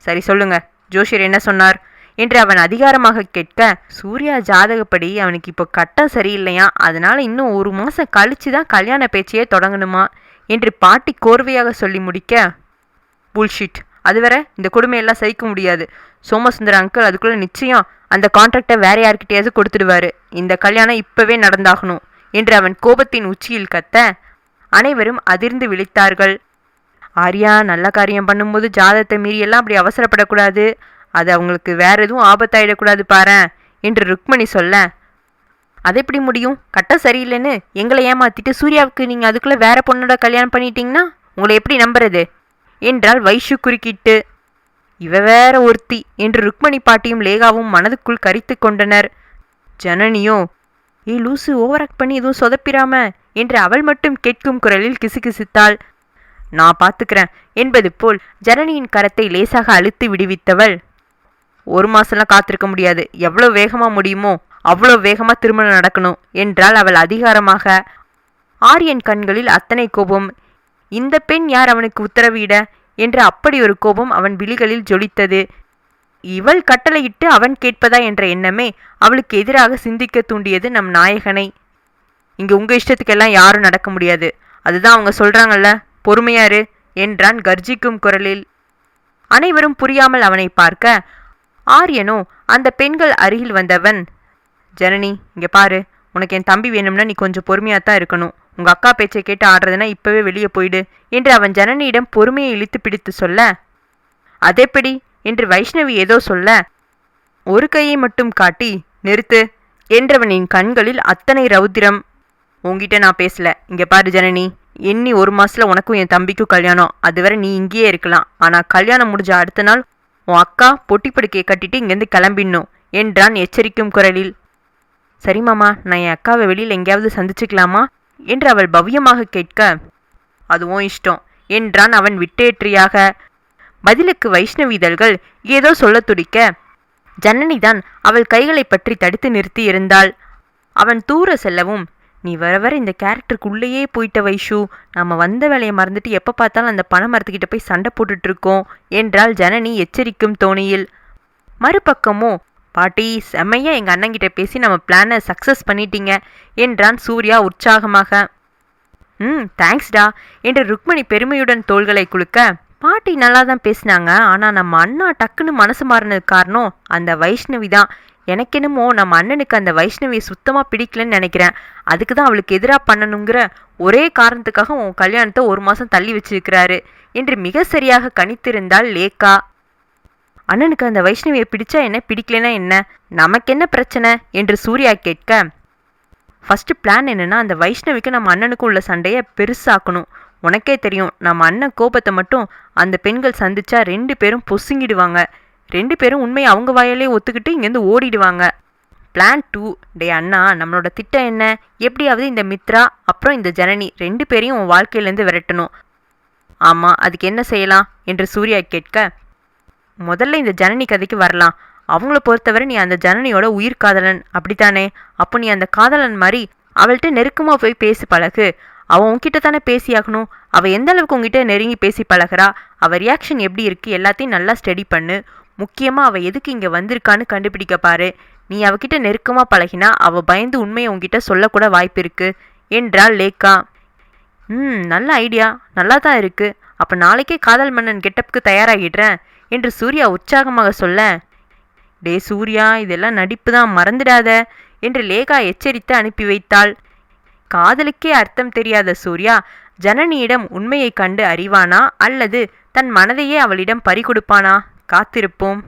சரி சொல்லுங்க, ஜோஷியர் என்ன சொன்னார் என்று அவன் அதிகாரமாக கேட்க, சூர்யா ஜாதகப்படி அவனுக்கு இப்போ கட்டம் சரியில்லையா, அதனால இன்னும் 1 மாதம் கழிச்சு தான் கல்யாண பேச்சையே தொடங்கணுமா என்று பாட்டி கோர்வையாக சொல்லி முடிக்க, புல்ஷிட், அதுவரை இந்த கொடுமையெல்லாம் சகிக்க முடியாது. சோமசுந்தர அங்கிள் அதுக்குள்ளே நிச்சயம் அந்த கான்ட்ராக்டை வேற யார்கிட்டையாவது கொடுத்துடுவாரு. இந்த கல்யாணம் இப்பவே நடந்தாகணும் என்று அவன் கோபத்தின் உச்சியில் கத்த அனைவரும் அதிர்ந்து விழித்தார்கள். ஆர்யா, நல்ல காரியம் பண்ணும்போது ஜாதகத்தை மீறியெல்லாம் அப்படி அவசரப்படக்கூடாது. அது அவங்களுக்கு வேற எதுவும் ஆபத்தாயிடக்கூடாது பாரேன் என்று ருக்மணி சொல்ல, அது எப்படி முடியும்? கட்டம் சரியில்லைன்னு எங்களை ஏமாத்திட்டு சூர்யாவுக்கு நீங்கள் அதுக்குள்ளே வேற பொண்ணோட கல்யாணம் பண்ணிட்டீங்கன்னா உங்களை எப்படி நம்புறது என்றாள் வைஷு குறுக்கிட்டு. இவ வேற ஒருத்தி என்று ருக்மணி பாட்டியும் லேகாவும் மனதுக்குள் கரித்து கொண்டனர். ஜனனியோ, ஏ லூசு, ஓவராக்ட் பண்ணி எதுவும் சொதப்பிராம என்று அவள் மட்டும் கேட்கும் குரலில் கிசுகிசுத்தாள். நான் பார்த்துக்கிறேன் என்பது போல் ஜனனியின் கரத்தை லேசாக அழுத்தி விடுவித்தவள், 1 மாசம்லாம் காத்திருக்க முடியாது, எவ்வளோ வேகமா முடியுமோ அவ்வளோ வேகமா திருமணம் நடக்கணும் என்றாள் அவள் அதிகாரமாக. ஆரியன் கண்களில் அத்தனை கோபம். இந்த பெண் யார் அவனுக்கு உத்தரவிட என்று அப்படி ஒரு கோபம் அவன் விழிகளில் ஜொலித்தது. இவள் கட்டளையிட்டு அவன் கேட்பதா என்ற எண்ணமே அவளுக்கு எதிராக சிந்திக்க தூண்டியது நம் நாயகனை. இங்க உங்க இஷ்டத்துக்கெல்லாம் யாரும் நடக்க முடியாது, அதுதான் அவங்க சொல்றாங்கல்ல, பொறுமையாரு என்றான் கர்ஜிக்கும் குரலில். அனைவரும் புரியாமல் அவனை பார்க்க, ஆரியனோ அந்த பெண்கள் அருகில் வந்தவன், ஜனனி இங்க பாரு, உனக்கு என் தம்பி வேணும்னா நீ கொஞ்சம் பொறுமையாத்தான் இருக்கணும், உங்க அக்கா பேச்சை கேட்டு ஆடுறதுன்னா இப்பவே வெளியே போயிடு என்று அவன் ஜனனியிடம் பொறுமையை இழுத்து பிடித்து சொல்ல, அதெப்படி என்று வைஷ்ணவி ஏதோ சொல்ல, ஒரு கையை மட்டும் காட்டி நிறுத்து என்றவனின் கண்களில் அத்தனை ரௌத்திரம். உங்ககிட்ட நான் பேசல, இங்க பாரு ஜனனி, எண்ணி 1 மாசத்துல உனக்கும் என் தம்பிக்கும் கல்யாணம், அதுவரை நீ இங்கேயே இருக்கலாம், ஆனா கல்யாணம் முடிஞ்ச அடுத்த நாள் உன் அக்கா பொட்டி படுக்கையை கட்டிட்டு இங்கேருந்து கிளம்பிடணும் என்றான் எச்சரிக்கும் குரலில். சரி மாமா, நான் என் அக்காவை வெளியில் எங்கேயாவது சந்திச்சுக்கலாமா என்று அவள் பவ்யமாக கேட்க, அதுவும் இஷ்டம் என்றான் அவன் விட்டேற்றியாக. பதிலுக்கு வைஷ்ணவிதழ்கள் ஏதோ சொல்ல துடிக்க, ஜனனிதான் அவள் கைகளை பற்றி தடுத்து நிறுத்தி இருந்தாள். அவன் தூர செல்லவும், நீ வர வர இந்த கேரக்டருக்குள்ளேயே போயிட்ட வைஷு, நாம வந்த வேலையை மறந்துட்டு எப்போ பார்த்தாலும் அந்த பண மரத்துக்கிட்ட போய் சண்டை போட்டுட்டு இருக்கோம் என்றாள் ஜனனி எச்சரிக்கும் தோணியில். மறுபக்கமோ, பாட்டி செம்மையா எங்க அண்ணங்கிட்ட பேசி நம்ம பிளானை சக்சஸ் பண்ணிட்டீங்க என்றான் சூர்யா உற்சாகமாக. தேங்க்ஸ்டா என்று ருக்மணி பெருமையுடன் தோள்களை குலுக்க, பாட்டி நல்லா தான் பேசினாங்க, ஆனா நம்ம அண்ணா டக்குன்னு மனசு மாறினது காரணம் அந்த வைஷ்ணவி தான். எனக்கு என்னமோ நம்ம அண்ணனுக்கு அந்த வைஷ்ணவியை சுத்தமாக பிடிக்கலன்னு நினைக்கிறேன், அதுக்கு தான் அவளுக்கு எதிராக பண்ணணுங்கிற ஒரே காரணத்துக்காக உன் கல்யாணத்தை 1 மாதம் தள்ளி வச்சிருக்கிறாரு என்று மிக சரியாக கணித்திருந்தாள் லேக்கா. அண்ணனுக்கு அந்த வைஷ்ணவியை பிடிச்சா என்ன, பிடிக்கலனா என்ன, நமக்கு என்ன பிரச்சனை என்று சூர்யா கேட்க, ஃபஸ்ட்டு பிளான் என்னன்னா அந்த வைஷ்ணவிக்கு நம்ம அண்ணனுக்கும் உள்ள சண்டையை பெருசாக்கணும். உனக்கே தெரியும், நம்ம அண்ணன் கோபத்தை மட்டும் அந்த பெண்கள் சந்திச்சா 2 பேரும் பொசுங்கிடுவாங்க, 2 பேரும் உண்மையை அவங்க வாயாலே ஒத்துக்கிட்டு இங்கேருந்து ஓடிடுவாங்க. பிளான் 2, டே அண்ணா, நம்மளோட திட்டம் என்ன, எப்படியாவது இந்த மித்ரா அப்புறம் இந்த ஜனனி 2 பேரையும் உன் வாழ்க்கையிலேருந்து விரட்டணும். ஆமாம், அதுக்கு என்ன செய்யலாம் என்று சூர்யா கேட்க, முதல்ல இந்த ஜனனி கதைக்கு வரலாம். அவங்கள பொறுத்தவரை நீ அந்த ஜனனியோட உயிர் காதலன், அப்படித்தானே? அப்போ நீ அந்த காதலன் மாதிரி அவள்கிட்ட நெருக்கமாக போய் பேசி பழகு. அவள் உன்கிட்ட தானே பேசியாகணும். அவள் எந்த அளவுக்கு உங்ககிட்ட நெருங்கி பேசி பழகிறா, அவள் ரியாக்ஷன் எப்படி இருக்குது, எல்லாத்தையும் நல்லா ஸ்டடி பண்ணு. முக்கியமாக அவள் எதுக்கு இங்கே வந்திருக்கான்னு கண்டுபிடிக்க பாரு. நீ அவகிட்ட நெருக்கமாக பழகினா அவள் பயந்து உண்மையை உங்ககிட்ட சொல்லக்கூட வாய்ப்பு இருக்கு என்றாள் லேக்கா. நல்ல ஐடியா, நல்லா தான் இருக்கு. அப்போ நாளைக்கே காதல் மன்னன் கெட்டப்புக்கு தயாராகிடுறேன் என்று சூர்யா உற்சாகமாக சொல்ல, டே சூர்யா, இதெல்லாம் நடிப்பு தான், மறந்துடாத என்று லேகா எச்சரித்து அனுப்பி வைத்தாள். காதலுக்கே அர்த்தம் தெரியாத சூர்யா ஜனனியிடம் உண்மையை கண்டு அறிவானா அல்லது தன் மனதையே அவளிடம் பறிகொடுப்பானா? காத்திருப்போம்.